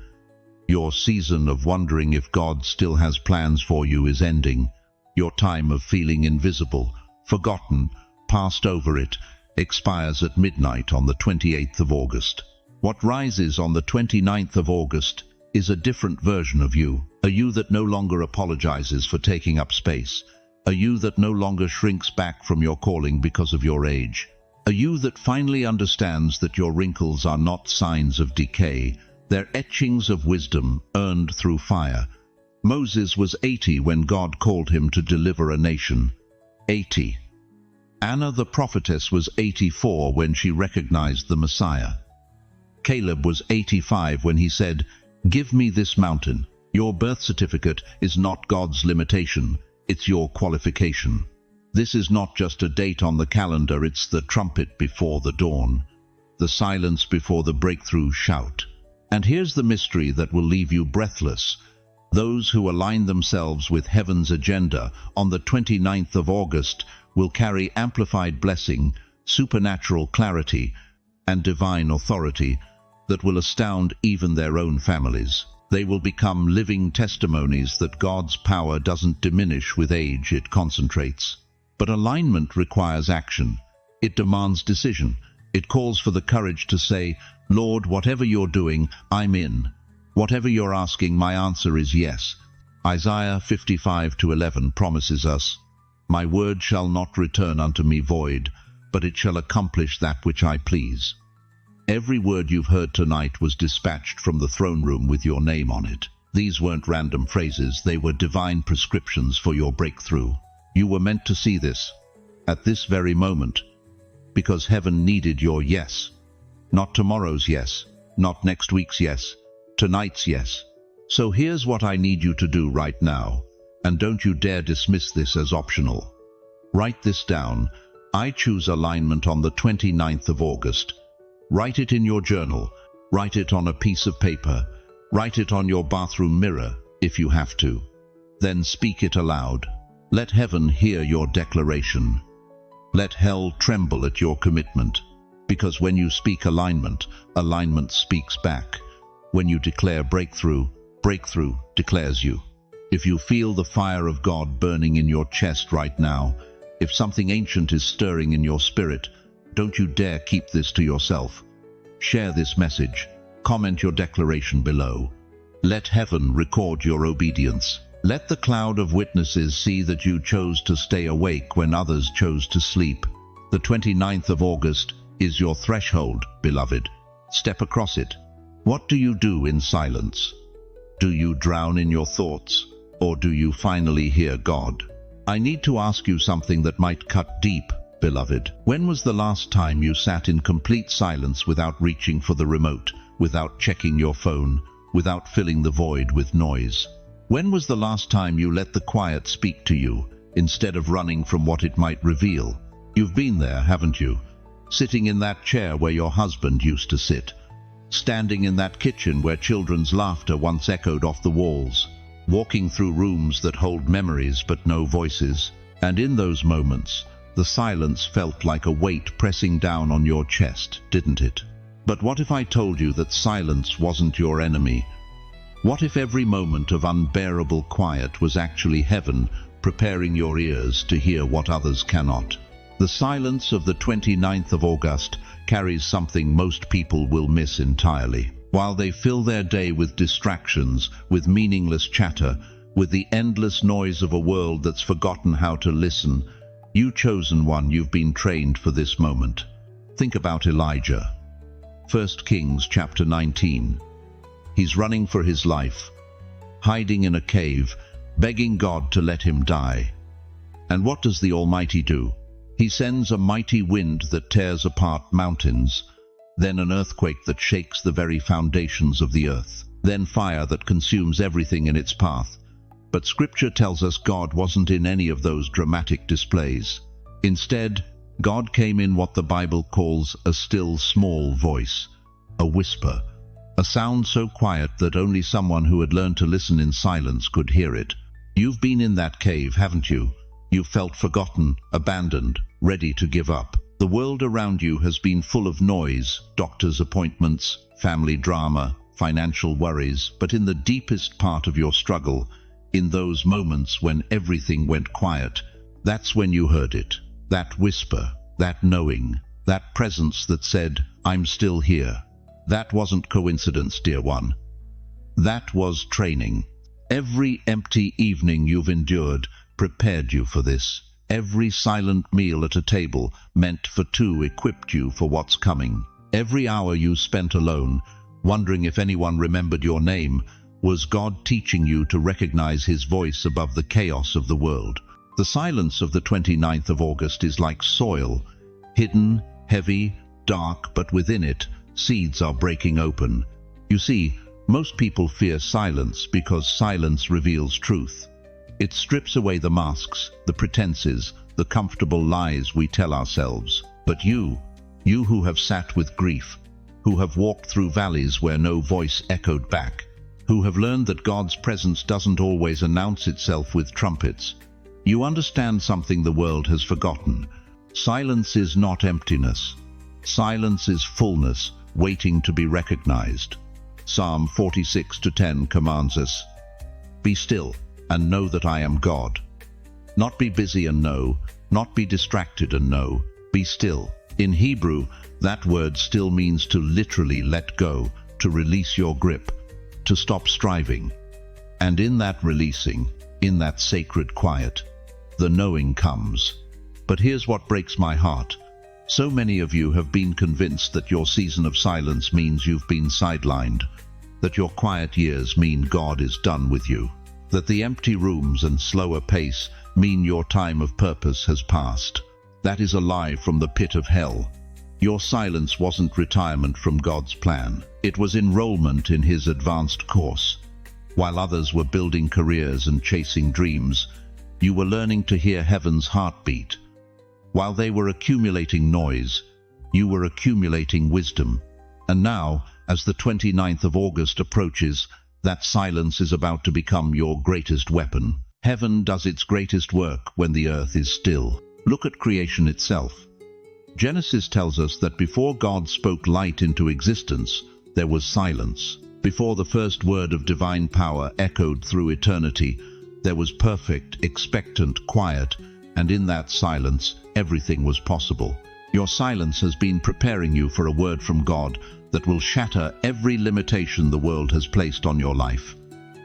Speaker 1: Your season of wondering if God still has plans for you is ending. Your time of feeling invisible, forgotten, passed over it, expires at midnight on the 28th of August. What rises on the 29th of August is a different version of you, a you that no longer apologizes for taking up space, a you that no longer shrinks back from your calling because of your age, a you that finally understands that your wrinkles are not signs of decay, they're etchings of wisdom earned through fire. Moses was 80 when God called him to deliver a nation. 80. Anna the prophetess was 84 when she recognized the Messiah. Caleb was 85 when he said, "Give me this mountain." Your birth certificate is not God's limitation, it's your qualification. This is not just a date on the calendar, it's the trumpet before the dawn, the silence before the breakthrough shout. And here's the mystery that will leave you breathless. Those who align themselves with heaven's agenda on the 29th of August will carry amplified blessing, supernatural clarity, and divine authority that will astound even their own families. They will become living testimonies that God's power doesn't diminish with age, it concentrates. But alignment requires action. It demands decision. It calls for the courage to say, "Lord, whatever you're doing, I'm in. Whatever you're asking, my answer is yes." Isaiah 55:11 promises us, "My word shall not return unto me void, but it shall accomplish that which I please." Every word you've heard tonight was dispatched from the throne room with your name on it. These weren't random phrases, they were divine prescriptions for your breakthrough. You were meant to see this, at this very moment, because heaven needed your yes. Not tomorrow's yes, not next week's yes, tonight's yes. So here's what I need you to do right now, and don't you dare dismiss this as optional. Write this down. I choose alignment on the 29th of August. Write it in your journal. Write it on a piece of paper. Write it on your bathroom mirror, if you have to. Then speak it aloud. Let heaven hear your declaration. Let hell tremble at your commitment. Because when you speak alignment, alignment speaks back. When you declare breakthrough, breakthrough declares you. If you feel the fire of God burning in your chest right now, if something ancient is stirring in your spirit, don't you dare keep this to yourself. Share this message. Comment your declaration below. Let heaven record your obedience. Let the cloud of witnesses see that you chose to stay awake when others chose to sleep. The 29th of August is your threshold, beloved. Step across it. What do you do in silence? Do you drown in your thoughts, or do you finally hear God? I need to ask you something that might cut deep, beloved. When was the last time you sat in complete silence without reaching for the remote, without checking your phone, without filling the void with noise? When was the last time you let the quiet speak to you, instead of running from what it might reveal? You've been there, haven't you? Sitting in that chair where your husband used to sit. Standing in that kitchen where children's laughter once echoed off the walls. Walking through rooms that hold memories but no voices. And in those moments, the silence felt like a weight pressing down on your chest, didn't it? But what if I told you that silence wasn't your enemy? What if every moment of unbearable quiet was actually heaven preparing your ears to hear what others cannot? The silence of the 29th of August carries something most people will miss entirely. While they fill their day with distractions, with meaningless chatter, with the endless noise of a world that's forgotten how to listen, you chosen one, you've been trained for this moment. Think about Elijah. 1 Kings chapter 19. He's running for his life, hiding in a cave, begging God to let him die. And what does the Almighty do? He sends a mighty wind that tears apart mountains, then an earthquake that shakes the very foundations of the earth, then fire that consumes everything in its path. But Scripture tells us God wasn't in any of those dramatic displays. Instead, God came in what the Bible calls a still small voice, a whisper, a sound so quiet that only someone who had learned to listen in silence could hear it. You've been in that cave, haven't you? You've felt forgotten, abandoned, ready to give up. The world around you has been full of noise, doctor's appointments, family drama, financial worries, but in the deepest part of your struggle, in those moments when everything went quiet, that's when you heard it. That whisper, that knowing, that presence that said, I'm still here. That wasn't coincidence, dear one. That was training. Every empty evening you've endured prepared you for this. Every silent meal at a table meant for two equipped you for what's coming. Every hour you spent alone, wondering if anyone remembered your name, was God teaching you to recognize His voice above the chaos of the world. The silence of the 29th of August is like soil, hidden, heavy, dark, but within it, seeds are breaking open. You see, most people fear silence because silence reveals truth. It strips away the masks, the pretenses, the comfortable lies we tell ourselves. But you who have sat with grief, who have walked through valleys where no voice echoed back, who have learned that God's presence doesn't always announce itself with trumpets, you understand something the world has forgotten. Silence is not emptiness. Silence is fullness, waiting to be recognized. Psalm 46:10 commands us, "Be still and know that I am God." Not be busy and know, not be distracted and know, be still. In Hebrew, that word still means to literally let go, to release your grip, to stop striving. And in that releasing, in that sacred quiet, the knowing comes. But here's what breaks my heart. So many of you have been convinced that your season of silence means you've been sidelined, that your quiet years mean God is done with you, that the empty rooms and slower pace mean your time of purpose has passed. That is a lie from the pit of hell. Your silence wasn't retirement from God's plan. It was enrollment in His advanced course. While others were building careers and chasing dreams, you were learning to hear heaven's heartbeat. While they were accumulating noise, you were accumulating wisdom. And now, as the 29th of August approaches, that silence is about to become your greatest weapon. Heaven does its greatest work when the earth is still. Look at creation itself. Genesis tells us that before God spoke light into existence, there was silence. Before the first word of divine power echoed through eternity, there was perfect, expectant quiet, and in that silence, everything was possible. Your silence has been preparing you for a word from God that will shatter every limitation the world has placed on your life.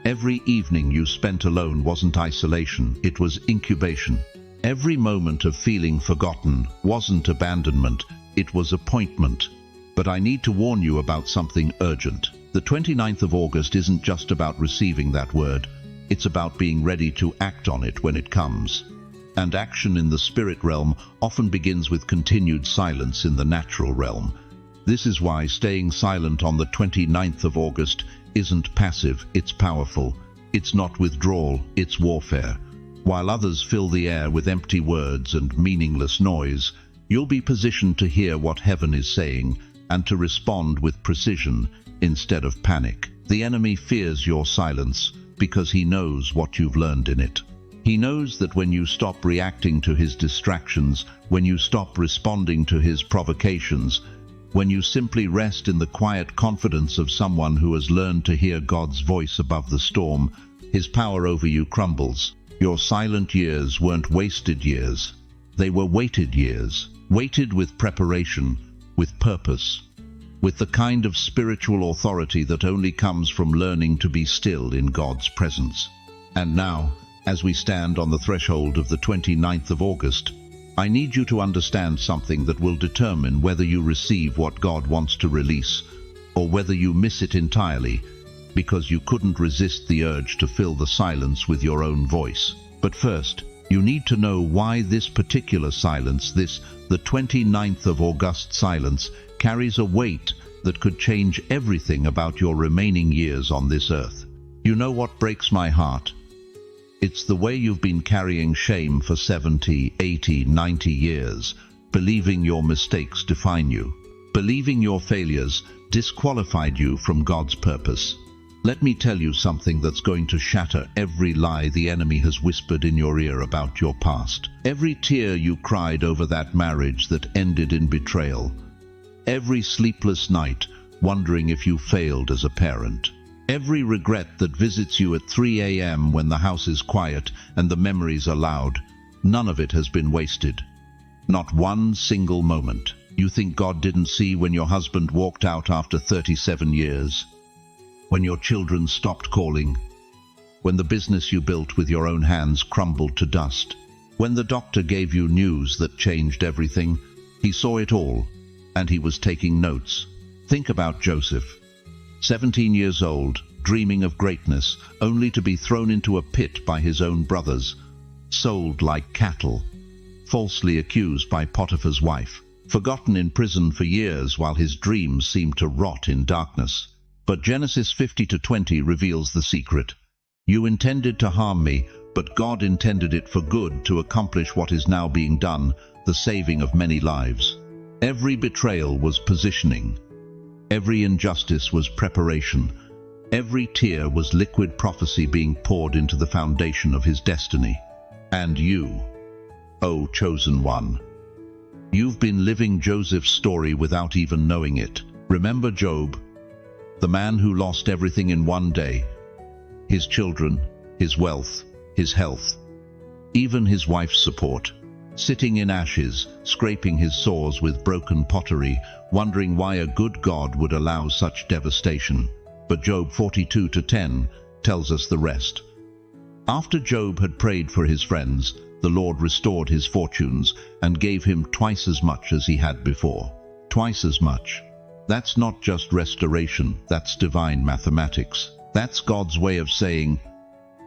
Speaker 1: Every evening you spent alone wasn't isolation, it was incubation. Every moment of feeling forgotten wasn't abandonment, it was appointment. But I need to warn you about something urgent. The 29th of August isn't just about receiving that word, it's about being ready to act on it when it comes. And action in the spirit realm often begins with continued silence in the natural realm. This is why staying silent on the 29th of August isn't passive, it's powerful. It's not withdrawal, it's warfare. While others fill the air with empty words and meaningless noise, you'll be positioned to hear what heaven is saying and to respond with precision instead of panic. The enemy fears your silence because he knows what you've learned in it. He knows that when you stop reacting to his distractions, when you stop responding to his provocations, when you simply rest in the quiet confidence of someone who has learned to hear God's voice above the storm, his power over you crumbles. Your silent years weren't wasted years. They were weighted years, weighted with preparation, with purpose, with the kind of spiritual authority that only comes from learning to be still in God's presence. And now, as we stand on the threshold of the 29th of August, I need you to understand something that will determine whether you receive what God wants to release, or whether you miss it entirely, because you couldn't resist the urge to fill the silence with your own voice. But first, you need to know why this particular silence, the 29th of August silence, carries a weight that could change everything about your remaining years on this earth. You know what breaks my heart? It's the way you've been carrying shame for 70, 80, 90 years, believing your mistakes define you, believing your failures disqualified you from God's purpose. Let me tell you something that's going to shatter every lie the enemy has whispered in your ear about your past. Every tear you cried over that marriage that ended in betrayal. Every sleepless night wondering if you failed as a parent. Every regret that visits you at 3 a.m. when the house is quiet and the memories are loud. None of it has been wasted. Not one single moment. You think God didn't see when your husband walked out after 37 years? When your children stopped calling? When the business you built with your own hands crumbled to dust? When the doctor gave you news that changed everything? He saw it all, and he was taking notes. Think about Joseph. 17 years old, dreaming of greatness, only to be thrown into a pit by his own brothers, sold like cattle, falsely accused by Potiphar's wife, forgotten in prison for years while his dreams seemed to rot in darkness. But Genesis 50-20 reveals the secret. You intended to harm me, but God intended it for good to accomplish what is now being done, the saving of many lives. Every betrayal was positioning. Every injustice was preparation. Every tear was liquid prophecy being poured into the foundation of his destiny. And you, O chosen one, you've been living Joseph's story without even knowing it. Remember Job, the man who lost everything in one day, his children, his wealth, his health, even his wife's support, sitting in ashes, scraping his sores with broken pottery, wondering why a good God would allow such devastation. But Job 42:10 tells us the rest. After Job had prayed for his friends, the Lord restored his fortunes and gave him twice as much as he had before. Twice as much. That's not just restoration, that's divine mathematics. That's God's way of saying,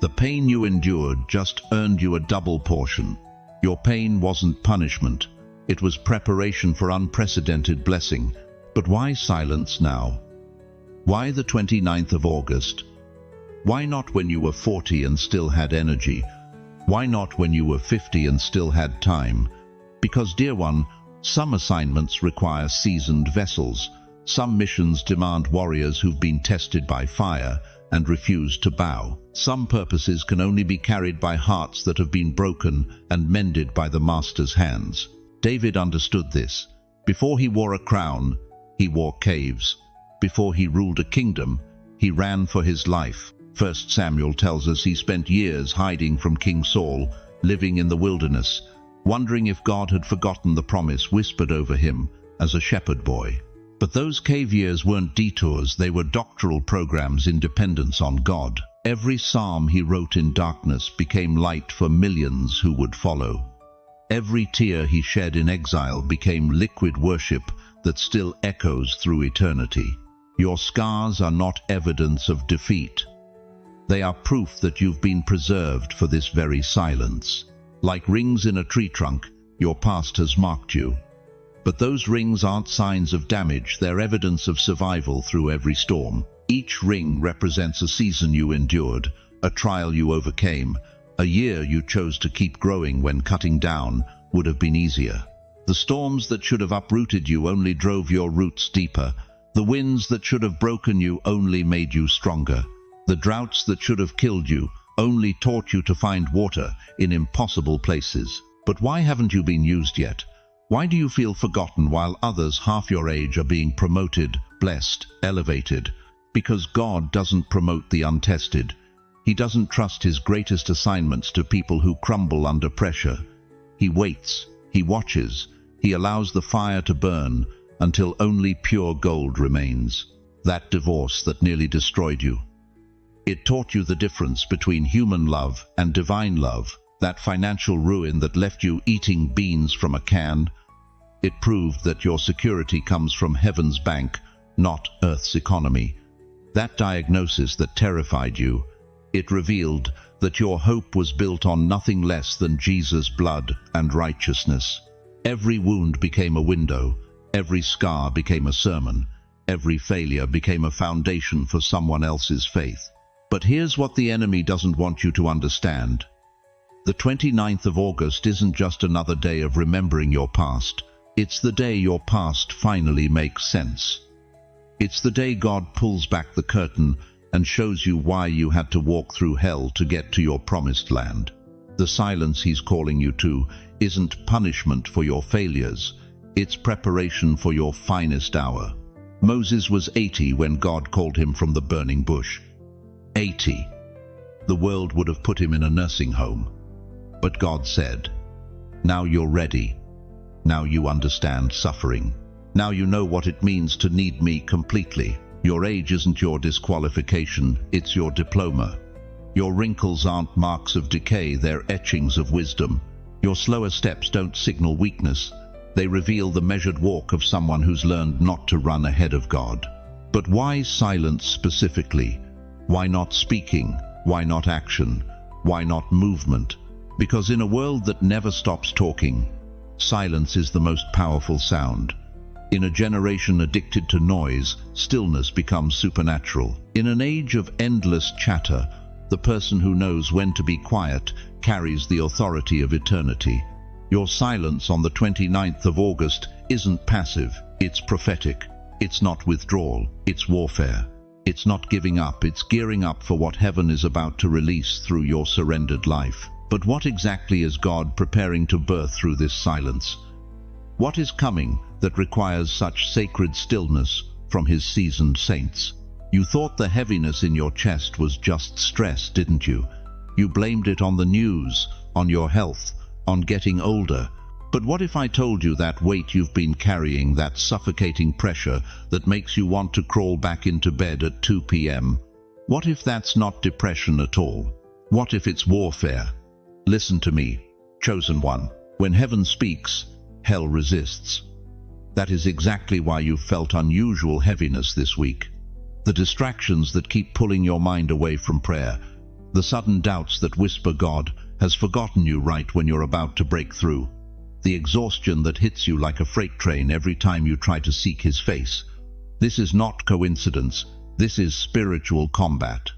Speaker 1: the pain you endured just earned you a double portion. Your pain wasn't punishment, it was preparation for unprecedented blessing. But why silence now? Why the 29th of August? Why not when you were 40 and still had energy? Why not when you were 50 and still had time? Because, dear one, some assignments require seasoned vessels. Some missions demand warriors who've been tested by fire, and refused to bow. Some purposes can only be carried by hearts that have been broken and mended by the Master's hands. David understood this. Before he wore a crown, he wore caves. Before he ruled a kingdom, he ran for his life. 1 Samuel tells us he spent years hiding from King Saul, living in the wilderness, wondering if God had forgotten the promise whispered over him as a shepherd boy. But those cave years weren't detours, they were doctoral programs in dependence on God. Every psalm he wrote in darkness became light for millions who would follow. Every tear he shed in exile became liquid worship that still echoes through eternity. Your scars are not evidence of defeat. They are proof that you've been preserved for this very silence. Like rings in a tree trunk, your past has marked you. But those rings aren't signs of damage, they're evidence of survival through every storm. Each ring represents a season you endured, a trial you overcame, a year you chose to keep growing when cutting down would have been easier. The storms that should have uprooted you only drove your roots deeper. The winds that should have broken you only made you stronger. The droughts that should have killed you only taught you to find water in impossible places. But why haven't you been used yet? Why do you feel forgotten while others half your age are being promoted, blessed, elevated? Because God doesn't promote the untested. He doesn't trust his greatest assignments to people who crumble under pressure. He waits, he watches, he allows the fire to burn until only pure gold remains. That divorce that nearly destroyed you. It taught you the difference between human love and divine love. That financial ruin that left you eating beans from a can. It proved that your security comes from heaven's bank, not earth's economy. That diagnosis that terrified you, it revealed that your hope was built on nothing less than Jesus' blood and righteousness. Every wound became a window, every scar became a sermon, every failure became a foundation for someone else's faith. But here's what the enemy doesn't want you to understand. The 29th of August isn't just another day of remembering your past. It's the day your past finally makes sense. It's the day God pulls back the curtain and shows you why you had to walk through hell to get to your promised land. The silence he's calling you to isn't punishment for your failures. It's preparation for your finest hour. Moses was 80 when God called him from the burning bush. 80. The world would have put him in a nursing home. But God said, "Now you're ready. Now you understand suffering. Now you know what it means to need me completely. Your age isn't your disqualification, it's your diploma. Your wrinkles aren't marks of decay, they're etchings of wisdom. Your slower steps don't signal weakness. They reveal the measured walk of someone who's learned not to run ahead of God." But why silence specifically? Why not speaking? Why not action? Why not movement? Because in a world that never stops talking, silence is the most powerful sound. In a generation addicted to noise, stillness becomes supernatural. In an age of endless chatter, the person who knows when to be quiet carries the authority of eternity. Your silence on the 29th of August isn't passive, it's prophetic. It's not withdrawal, it's warfare. It's not giving up, it's gearing up for what heaven is about to release through your surrendered life. But what exactly is God preparing to birth through this silence? What is coming that requires such sacred stillness from his seasoned saints? You thought the heaviness in your chest was just stress, didn't you? You blamed it on the news, on your health, on getting older. But what if I told you that weight you've been carrying, that suffocating pressure that makes you want to crawl back into bed at 2 p.m.? What if that's not depression at all? What if it's warfare? Listen to me, chosen one. When heaven speaks, hell resists. That is exactly why you felt unusual heaviness this week. The distractions that keep pulling your mind away from prayer, the sudden doubts that whisper God has forgotten you right when you're about to break through, the exhaustion that hits you like a freight train every time you try to seek his face. This is not coincidence, this is spiritual combat.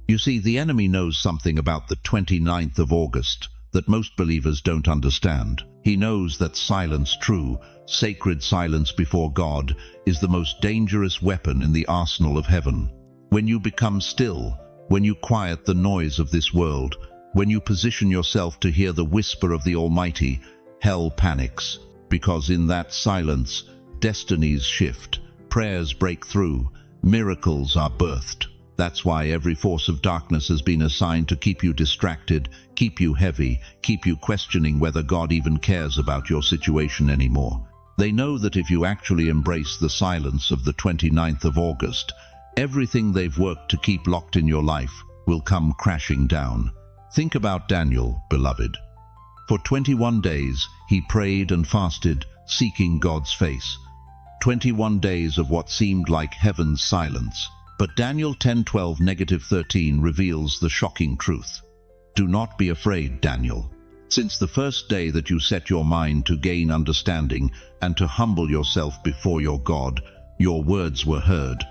Speaker 1: You see, the enemy knows something about the 29th of August that most believers don't understand. He knows that silence, true, sacred silence before God, is the most dangerous weapon in the arsenal of heaven. When you become still, when you quiet the noise of this world, when you position yourself to hear the whisper of the Almighty, hell panics, because in that silence, destinies shift, prayers break through, miracles are birthed. That's why every force of darkness has been assigned to keep you distracted, keep you heavy, keep you questioning whether God even cares about your situation anymore. They know that if you actually embrace the silence of the 29th of August, everything they've worked to keep locked in your life will come crashing down. Think about Daniel, beloved. For 21 days, he prayed and fasted, seeking God's face. 21 days of what seemed like heaven's silence. But Daniel 10:12-13 reveals the shocking truth. Do not be afraid, Daniel. Since the first day that you set your mind to gain understanding and to humble yourself before your God, your words were heard,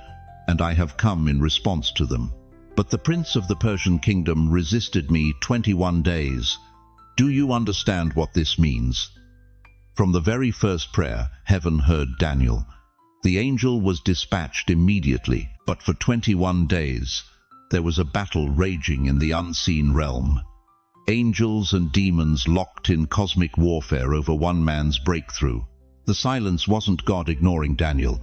Speaker 1: and I have come in response to them. But the prince of the Persian kingdom resisted me 21 days. Do you understand what this means? From the very first prayer, heaven heard Daniel. The angel was dispatched immediately, but for 21 days, there was a battle raging in the unseen realm. Angels and demons locked in cosmic warfare over one man's breakthrough. The silence wasn't God ignoring Daniel.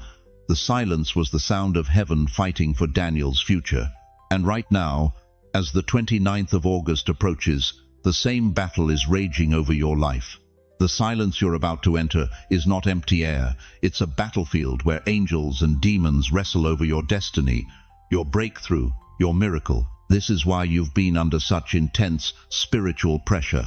Speaker 1: The silence was the sound of heaven fighting for Daniel's future. And right now, as the 29th of August approaches, the same battle is raging over your life. The silence you're about to enter is not empty air. It's a battlefield where angels and demons wrestle over your destiny, your breakthrough, your miracle. This is why you've been under such intense spiritual pressure.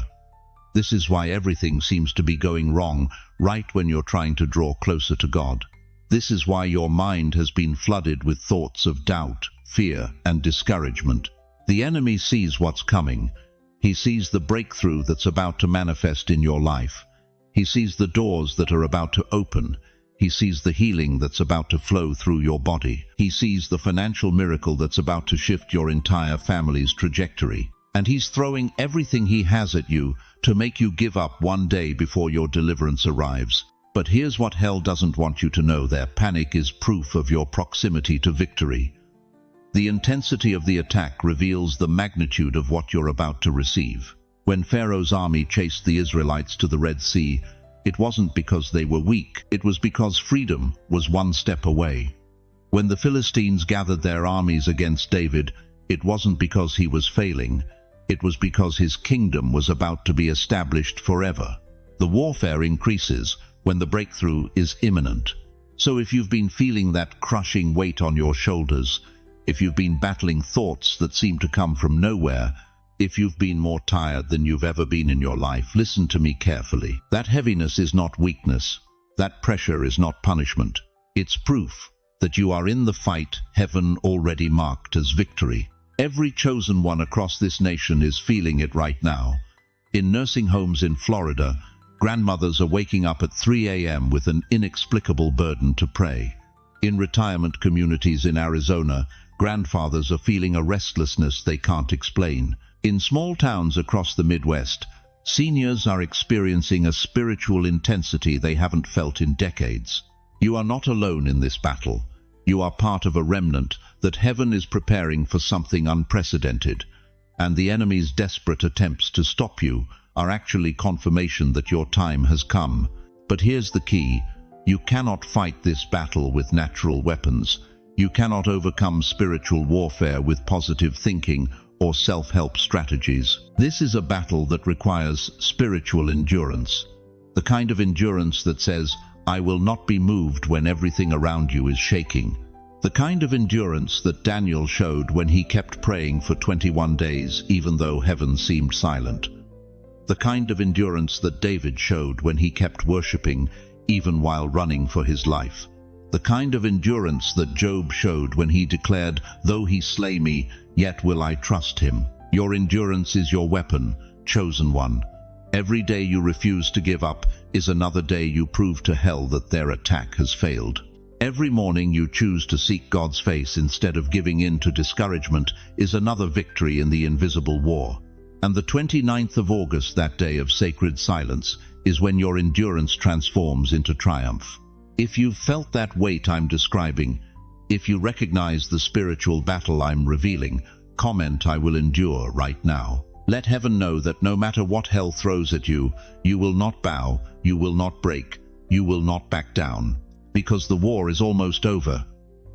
Speaker 1: This is why everything seems to be going wrong right when you're trying to draw closer to God. This is why your mind has been flooded with thoughts of doubt, fear, and discouragement. The enemy sees what's coming. He sees the breakthrough that's about to manifest in your life. He sees the doors that are about to open. He sees the healing that's about to flow through your body. He sees the financial miracle that's about to shift your entire family's trajectory. And he's throwing everything he has at you to make you give up one day before your deliverance arrives. But here's what hell doesn't want you to know. Their panic is proof of your proximity to victory. The intensity of the attack reveals the magnitude of what you're about to receive. When Pharaoh's army chased the Israelites to the Red Sea, it wasn't because they were weak, it was because freedom was one step away. When the Philistines gathered their armies against David, it wasn't because he was failing, it was because his kingdom was about to be established forever. The warfare increases when the breakthrough is imminent. So if you've been feeling that crushing weight on your shoulders, if you've been battling thoughts that seem to come from nowhere, if you've been more tired than you've ever been in your life, listen to me carefully. That heaviness is not weakness. That pressure is not punishment. It's proof that you are in the fight heaven already marked as victory. Every chosen one across this nation is feeling it right now. In nursing homes in Florida, grandmothers are waking up at 3 a.m. with an inexplicable burden to pray. In retirement communities in Arizona, grandfathers are feeling a restlessness they can't explain. In small towns across the Midwest, seniors are experiencing a spiritual intensity they haven't felt in decades. You are not alone in this battle. You are part of a remnant that heaven is preparing for something unprecedented, and the enemy's desperate attempts to stop you are actually confirmation that your time has come. But here's the key. You cannot fight this battle with natural weapons. You cannot overcome spiritual warfare with positive thinking or self-help strategies. This is a battle that requires spiritual endurance. The kind of endurance that says, I will not be moved when everything around you is shaking. The kind of endurance that Daniel showed when he kept praying for 21 days, even though heaven seemed silent. The kind of endurance that David showed when he kept worshipping, even while running for his life. The kind of endurance that Job showed when he declared, though he slay me, yet will I trust him. Your endurance is your weapon, chosen one. Every day you refuse to give up is another day you prove to hell that their attack has failed. Every morning you choose to seek God's face instead of giving in to discouragement is another victory in the invisible war. And the 29th of August, that day of sacred silence, is when your endurance transforms into triumph. If you've felt that weight I'm describing, if you recognize the spiritual battle I'm revealing, Comment, "I will endure," right now. Let heaven know that no matter what hell throws at you, you will not bow, you will not break, you will not back down. Because the war is almost over.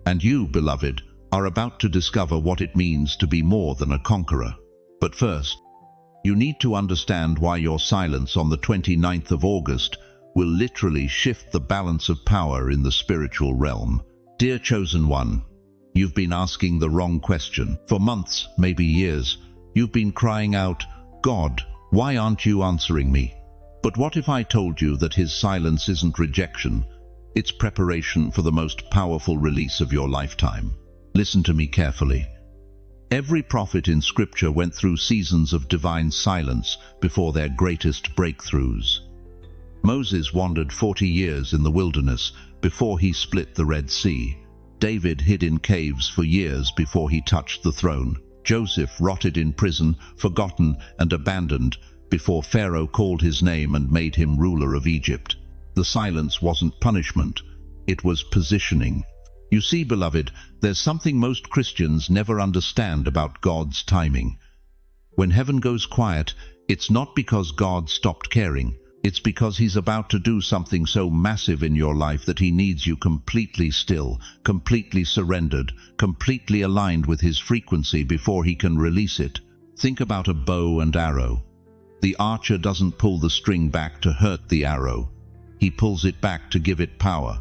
Speaker 1: And you, beloved, are about to discover what it means to be more than a conqueror. But first, you need to understand why your silence on the 29th of August will literally shift the balance of power in the spiritual realm. Dear chosen one, you've been asking the wrong question. For months, maybe years, you've been crying out, "God, why aren't you answering me?" But what if I told you that his silence isn't rejection? It's preparation for the most powerful release of your lifetime. Listen to me carefully. Every prophet in Scripture went through seasons of divine silence before their greatest breakthroughs. Moses wandered 40 years in the wilderness before he split the Red Sea. David hid in caves for years before he touched the throne. Joseph rotted in prison, forgotten and abandoned, before Pharaoh called his name and made him ruler of Egypt. The silence wasn't punishment, it was positioning. You see, beloved, there's something most Christians never understand about God's timing. When heaven goes quiet, it's not because God stopped caring. It's because he's about to do something so massive in your life that he needs you completely still, completely surrendered, completely aligned with his frequency before he can release it. Think about a bow and arrow. The archer doesn't pull the string back to hurt the arrow. He pulls it back to give it power.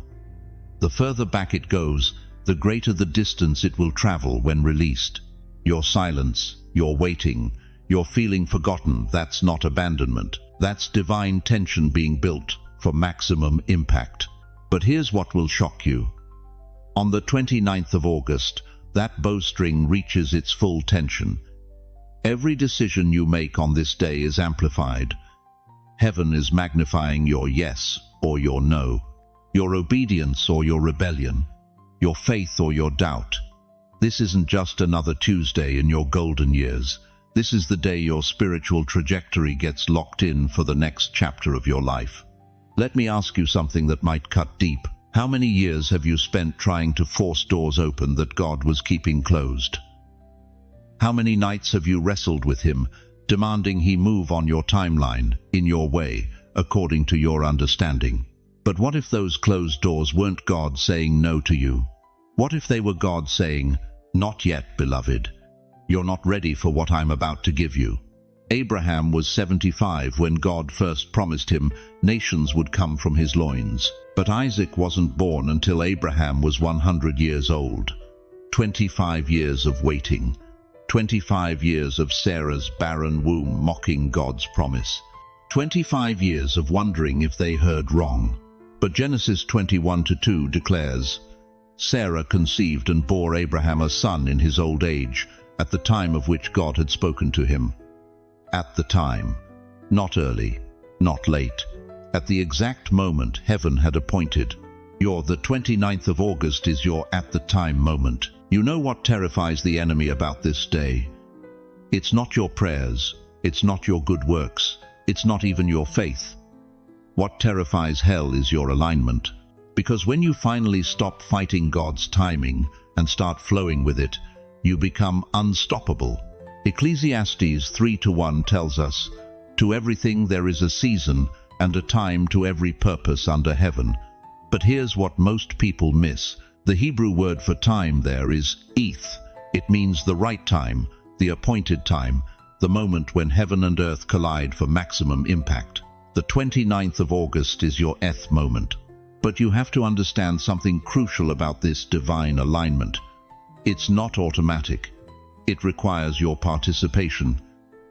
Speaker 1: The further back it goes, the greater the distance it will travel when released. Your silence, your waiting, your feeling forgotten, that's not abandonment. That's divine tension being built for maximum impact. But here's what will shock you. On the 29th of August, that bowstring reaches its full tension. Every decision you make on this day is amplified. Heaven is magnifying your yes or your no, your obedience or your rebellion, your faith or your doubt. This isn't just another Tuesday in your golden years. This is the day your spiritual trajectory gets locked in for the next chapter of your life. Let me ask you something that might cut deep. How many years have you spent trying to force doors open that God was keeping closed? How many nights have you wrestled with him, demanding he move on your timeline, in your way, according to your understanding? But what if those closed doors weren't God saying no to you? What if they were God saying, "Not yet, beloved. You're not ready for what I'm about to give you"? Abraham was 75 when God first promised him nations would come from his loins. But Isaac wasn't born until Abraham was 100 years old. 25 years of waiting. 25 years of Sarah's barren womb mocking God's promise. 25 years of wondering if they heard wrong. But Genesis 21:2 declares, Sarah conceived and bore Abraham a son in his old age, at the time of which God had spoken to him. At the time. Not early, not late. At the exact moment heaven had appointed. The 29th of August is your at the time moment. You know what terrifies the enemy about this day? It's not your prayers, it's not your good works, it's not even your faith. What terrifies hell is your alignment. Because when you finally stop fighting God's timing and start flowing with it, you become unstoppable. Ecclesiastes 3:1 tells us, "To everything there is a season and a time to every purpose under heaven." But here's what most people miss. The Hebrew word for time there is eth. It means the right time, the appointed time, the moment when heaven and earth collide for maximum impact. The 29th of August is your eth moment. But you have to understand something crucial about this divine alignment. It's not automatic. It requires your participation.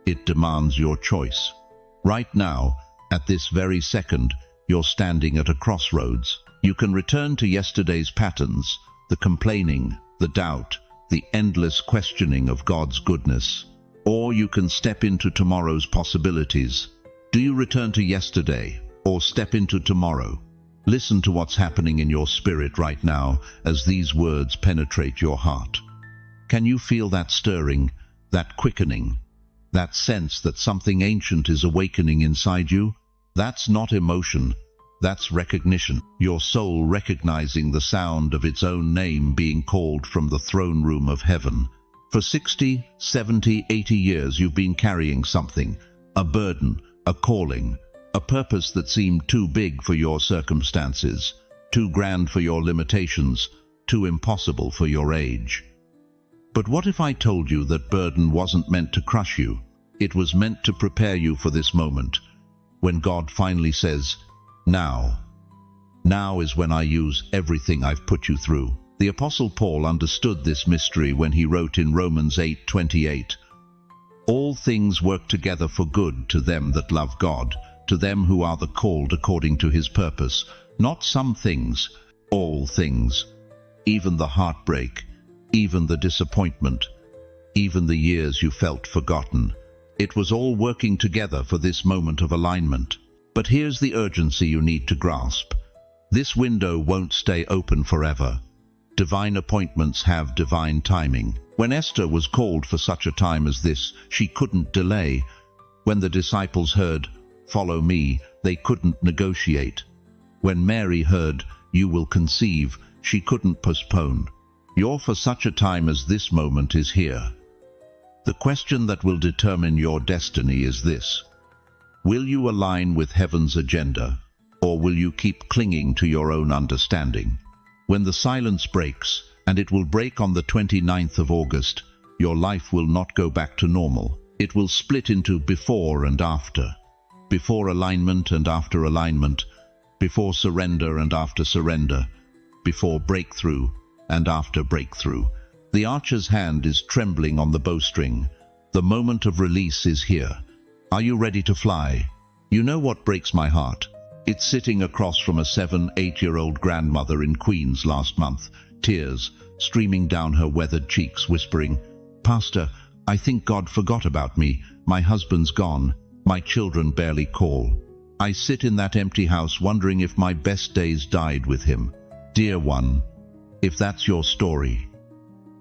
Speaker 1: It demands your choice. Right now, at this very second, you're standing at a crossroads. You can return to yesterday's patterns, the complaining, the doubt, the endless questioning of God's goodness. Or you can step into tomorrow's possibilities. Do you return to yesterday or step into tomorrow? Listen to what's happening in your spirit right now as these words penetrate your heart. Can you feel that stirring, that quickening, that sense that something ancient is awakening inside you? That's not emotion. That's recognition. Your soul recognizing the sound of its own name being called from the throne room of heaven. For 60, 70, 80 years you've been carrying something, a burden, a calling, a purpose that seemed too big for your circumstances, too grand for your limitations, too impossible for your age. But what if I told you that burden wasn't meant to crush you? It was meant to prepare you for this moment, when God finally says, now. Now is when I use everything I've put you through. The Apostle Paul understood this mystery when he wrote in Romans 8:28, all things work together for good to them that love God, to them who are the called according to his purpose. Not some things, all things. Even the heartbreak, even the disappointment, even the years you felt forgotten. It was all working together for this moment of alignment. But here's the urgency you need to grasp. This window won't stay open forever. Divine appointments have divine timing. When Esther was called for such a time as this, she couldn't delay. When the disciples heard, follow me, they couldn't negotiate. When Mary heard, you will conceive, she couldn't postpone. Your for such a time as this moment is here. The question that will determine your destiny is this. Will you align with heaven's agenda, or will you keep clinging to your own understanding? When the silence breaks, and it will break on the 29th of August, your life will not go back to normal. It will split into before and after. Before alignment and after alignment. Before surrender and after surrender. Before breakthrough and after breakthrough. The archer's hand is trembling on the bowstring. The moment of release is here. Are you ready to fly? You know what breaks my heart? It's sitting across from a 7-8-year-old grandmother in Queens last month, tears streaming down her weathered cheeks, whispering, Pastor, I think God forgot about me. My husband's gone. My children barely call. I sit in that empty house wondering if my best days died with him. Dear one, if that's your story,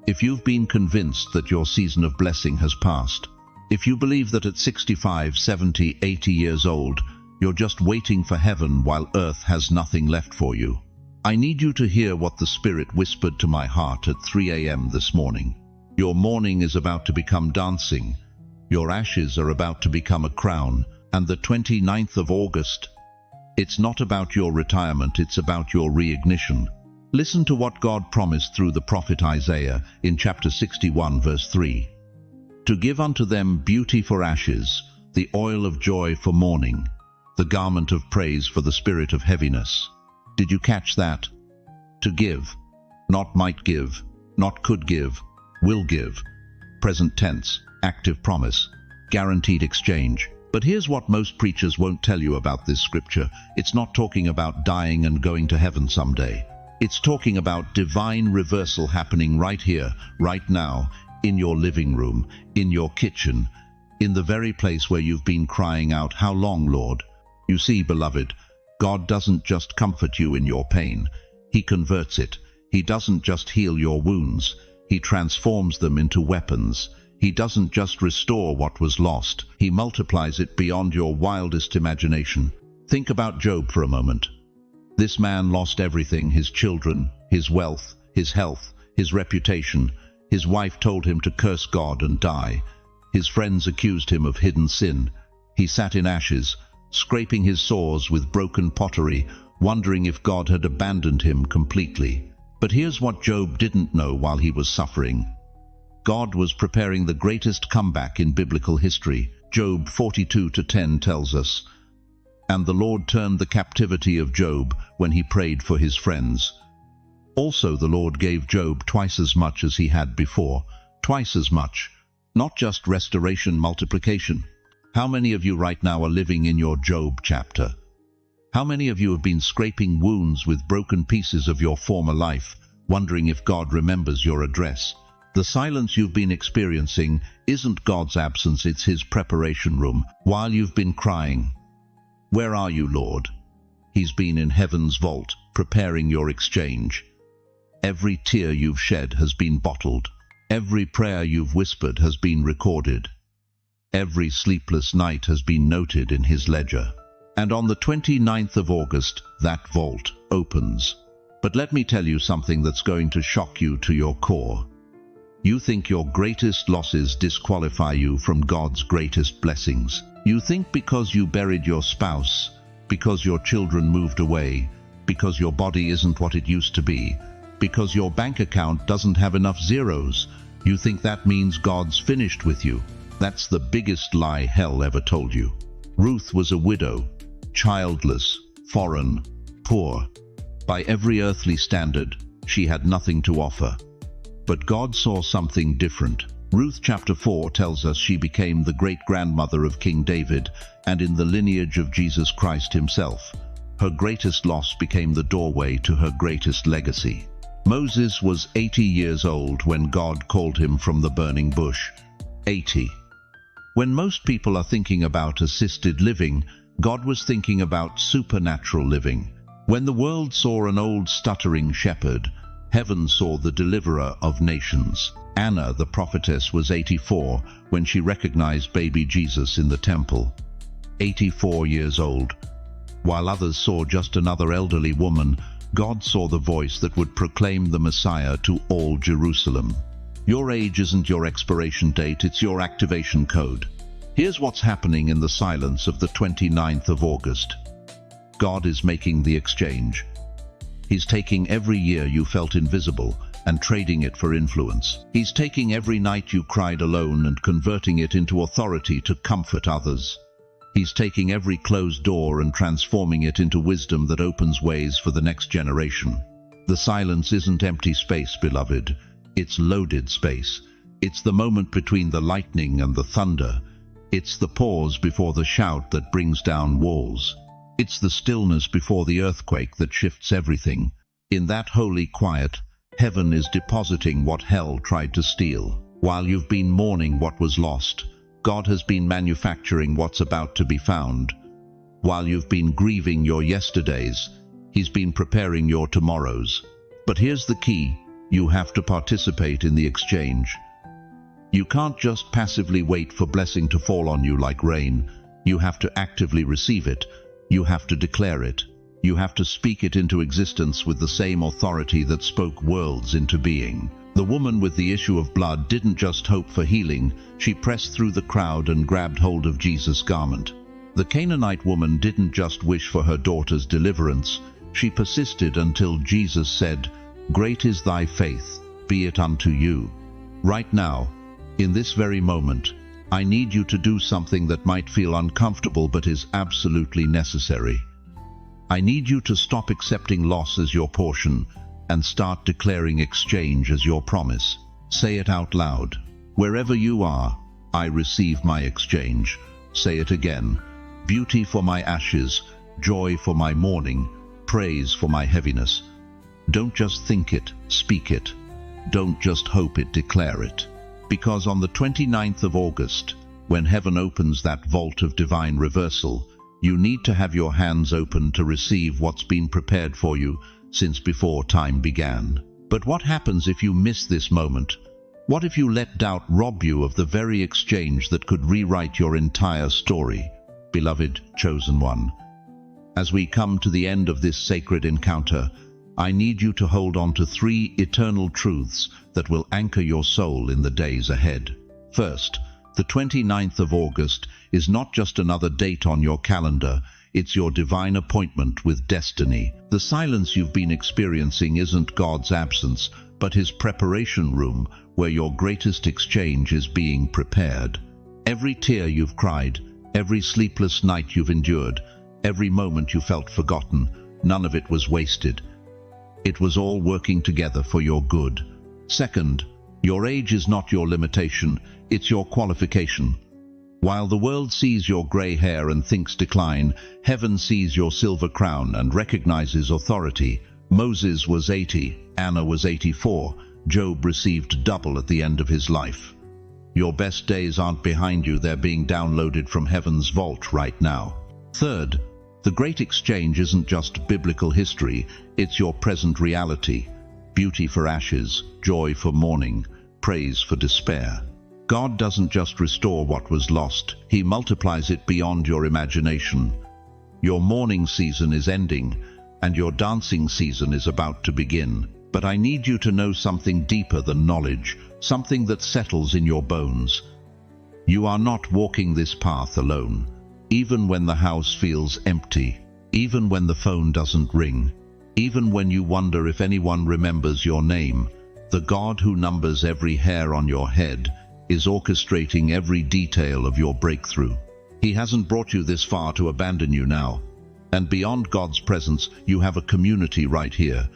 Speaker 1: if you've been convinced that your season of blessing has passed, if you believe that at 65, 70, 80 years old, you're just waiting for heaven while earth has nothing left for you, I need you to hear what the Spirit whispered to my heart at 3 a.m. this morning. Your mourning is about to become dancing. Your ashes are about to become a crown. And the 29th of August, it's not about your retirement, it's about your reignition. Listen to what God promised through the prophet Isaiah in chapter 61, verse 3. To give unto them beauty for ashes, the oil of joy for mourning, the garment of praise for the spirit of heaviness. Did you catch that? To give, not might give, not could give, will give. Present tense, active promise, guaranteed exchange. But here's what most preachers won't tell you about this scripture. It's not talking about dying and going to heaven someday. It's talking about divine reversal happening right here, right now, in your living room, in your kitchen, in the very place where you've been crying out, how long, Lord? You see, beloved, God doesn't just comfort you in your pain. He converts it. He doesn't just heal your wounds. He transforms them into weapons. He doesn't just restore what was lost. He multiplies it beyond your wildest imagination. Think about Job for a moment. This man lost everything, his children, his wealth, his health, his reputation. His wife told him to curse God and die. His friends accused him of hidden sin. He sat in ashes, scraping his sores with broken pottery, wondering if God had abandoned him completely. But here's what Job didn't know while he was suffering. God was preparing the greatest comeback in biblical history. Job 42:10 tells us, And the Lord turned the captivity of Job when he prayed for his friends. Also the Lord gave Job twice as much as he had before. Twice as much. Not just restoration, multiplication. How many of you right now are living in your Job chapter? How many of you have been scraping wounds with broken pieces of your former life, wondering if God remembers your address? The silence you've been experiencing isn't God's absence, it's His preparation room. While you've been crying, where are you, Lord? He's been in heaven's vault, preparing your exchange. Every tear you've shed has been bottled. Every prayer you've whispered has been recorded. Every sleepless night has been noted in His ledger. And on the 29th of August, that vault opens. But let me tell you something that's going to shock you to your core. You think your greatest losses disqualify you from God's greatest blessings. You think because you buried your spouse, because your children moved away, because your body isn't what it used to be, because your bank account doesn't have enough zeros, you think that means God's finished with you. That's the biggest lie hell ever told you. Ruth was a widow, childless, foreign, poor. By every earthly standard, she had nothing to offer. But God saw something different. Ruth chapter 4 tells us she became the great-grandmother of King David, and in the lineage of Jesus Christ himself. Her greatest loss became the doorway to her greatest legacy. Moses was 80 years old when God called him from the burning bush. 80. When most people are thinking about assisted living, God was thinking about supernatural living. When the world saw an old stuttering shepherd, heaven saw the deliverer of nations. Anna, the prophetess, was 84 when she recognized baby Jesus in the temple. 84 years old. While others saw just another elderly woman, God saw the voice that would proclaim the Messiah to all Jerusalem. Your age isn't your expiration date, it's your activation code. Here's what's happening in the silence of the 29th of August. God is making the exchange. He's taking every year you felt invisible and trading it for influence. He's taking every night you cried alone and converting it into authority to comfort others. He's taking every closed door and transforming it into wisdom that opens ways for the next generation. The silence isn't empty space, beloved. It's loaded space. It's the moment between the lightning and the thunder. It's the pause before the shout that brings down walls. It's the stillness before the earthquake that shifts everything. In that holy quiet, heaven is depositing what hell tried to steal. While you've been mourning what was lost, God has been manufacturing what's about to be found. While you've been grieving your yesterdays, He's been preparing your tomorrows. But here's the key: you have to participate in the exchange. You can't just passively wait for blessing to fall on you like rain. You have to actively receive it. You have to declare it. You have to speak it into existence with the same authority that spoke worlds into being. The woman with the issue of blood didn't just hope for healing, she pressed through the crowd and grabbed hold of Jesus' garment. The Canaanite woman didn't just wish for her daughter's deliverance, she persisted until Jesus said, "Great is thy faith, be it unto you." Right now, in this very moment, I need you to do something that might feel uncomfortable but is absolutely necessary. I need you to stop accepting loss as your portion and start declaring exchange as your promise. Say it out loud. Wherever you are, I receive my exchange. Say it again. Beauty for my ashes, joy for my mourning, praise for my heaviness. Don't just think it, speak it. Don't just hope it, declare it. Because on the 29th of August, when heaven opens that vault of divine reversal, you need to have your hands open to receive what's been prepared for you since before time began. But what happens if you miss this moment? What if you let doubt rob you of the very exchange that could rewrite your entire story? Beloved chosen one, as we come to the end of this sacred encounter, I need you to hold on to 3 eternal truths that will anchor your soul in the days ahead. First, the 29th of August is not just another date on your calendar, it's your divine appointment with destiny. The silence you've been experiencing isn't God's absence, but His preparation room where your greatest exchange is being prepared. Every tear you've cried, every sleepless night you've endured, every moment you felt forgotten, none of it was wasted. It was all working together for your good. Second, your age is not your limitation, it's your qualification. While the world sees your gray hair and thinks decline, heaven sees your silver crown and recognizes authority. Moses was 80, Anna was 84, Job received double at the end of his life. Your best days aren't behind you, they're being downloaded from heaven's vault right now. Third, the great exchange isn't just biblical history, it's your present reality. Beauty for ashes, joy for mourning, praise for despair. God doesn't just restore what was lost, He multiplies it beyond your imagination. Your mourning season is ending, and your dancing season is about to begin. But I need you to know something deeper than knowledge, something that settles in your bones. You are not walking this path alone, even when the house feels empty, even when the phone doesn't ring, even when you wonder if anyone remembers your name. The God who numbers every hair on your head is orchestrating every detail of your breakthrough. He hasn't brought you this far to abandon you now. And beyond God's presence, you have a community right here.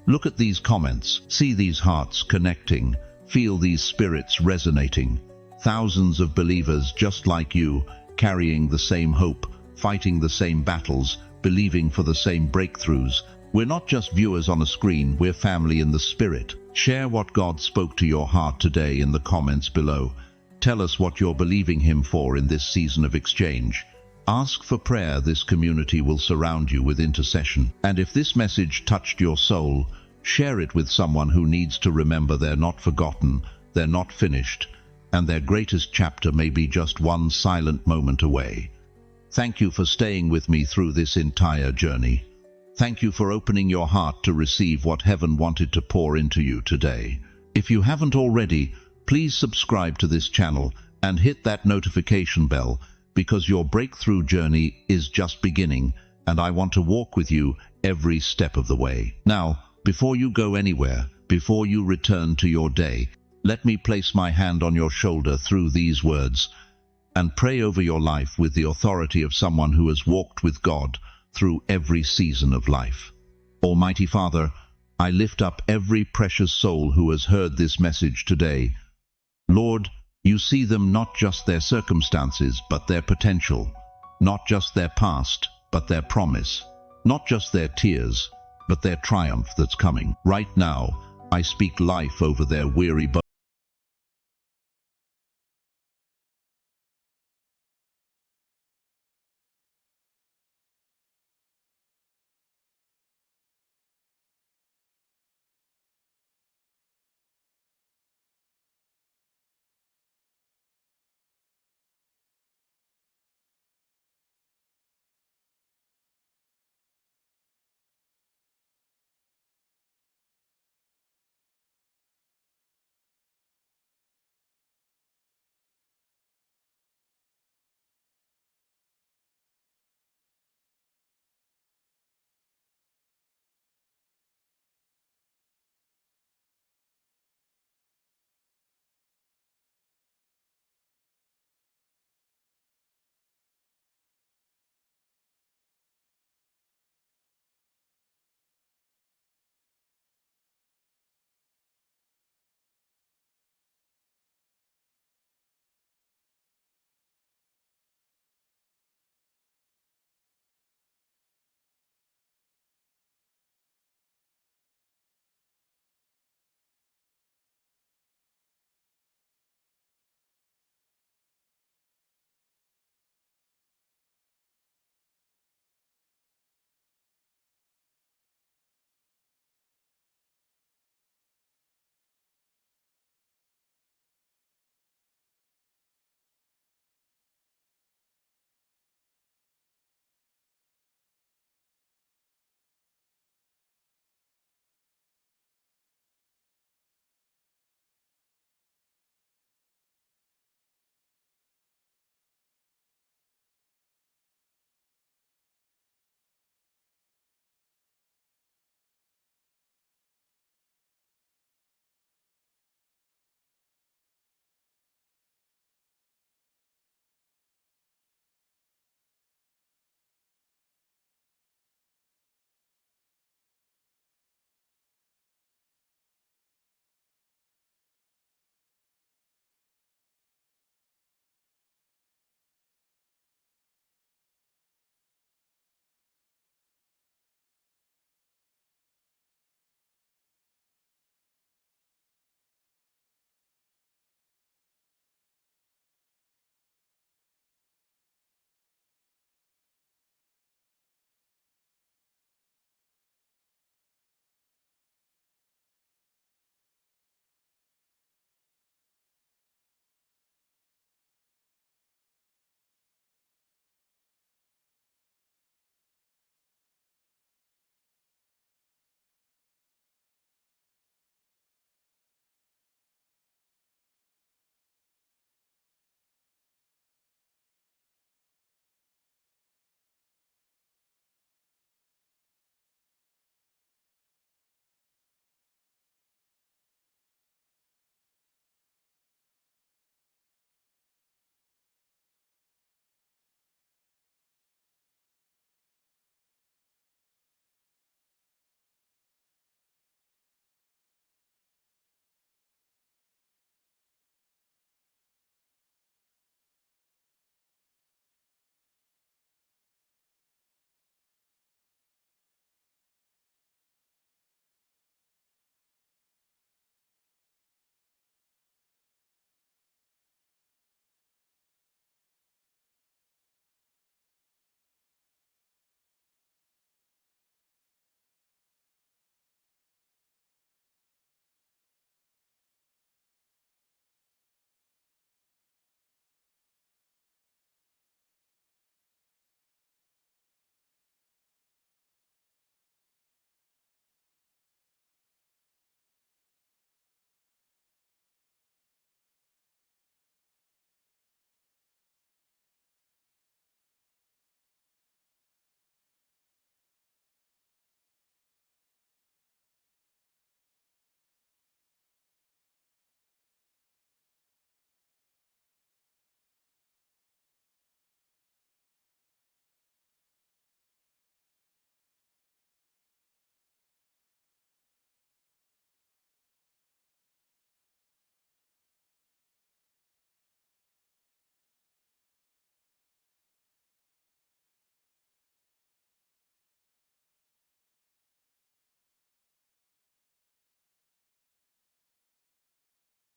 Speaker 1: Look at these comments, see these hearts connecting, feel these spirits resonating. Thousands of believers just like you, carrying the same hope, fighting the same battles, believing for the same breakthroughs. We're not just viewers on a screen, we're family in the spirit. Share what God spoke to your heart today in the comments below. Tell us what you're believing Him for in this season of exchange. Ask for prayer. This community will surround you with intercession. And if this message touched your soul, share it with someone who needs to remember they're not forgotten, they're not finished, and their greatest chapter may be just one silent moment away. Thank you for staying with me through this entire journey. Thank you for opening your heart to receive what heaven wanted to pour into you today. If you haven't already, please subscribe to this channel and hit that notification bell, because your breakthrough journey is just beginning, and I want to walk with you every step of the way. Now, before you go anywhere, before you return to your day, let me place my hand on your shoulder through these words and pray over your life with the authority of someone who has walked with God through every season of life. Almighty Father, I lift up every precious soul who has heard this message today. Lord, you see them, not just their circumstances, but their potential, not just their past, but their promise, not just their tears, but their triumph that's coming. Right now, I speak life over their weary bones.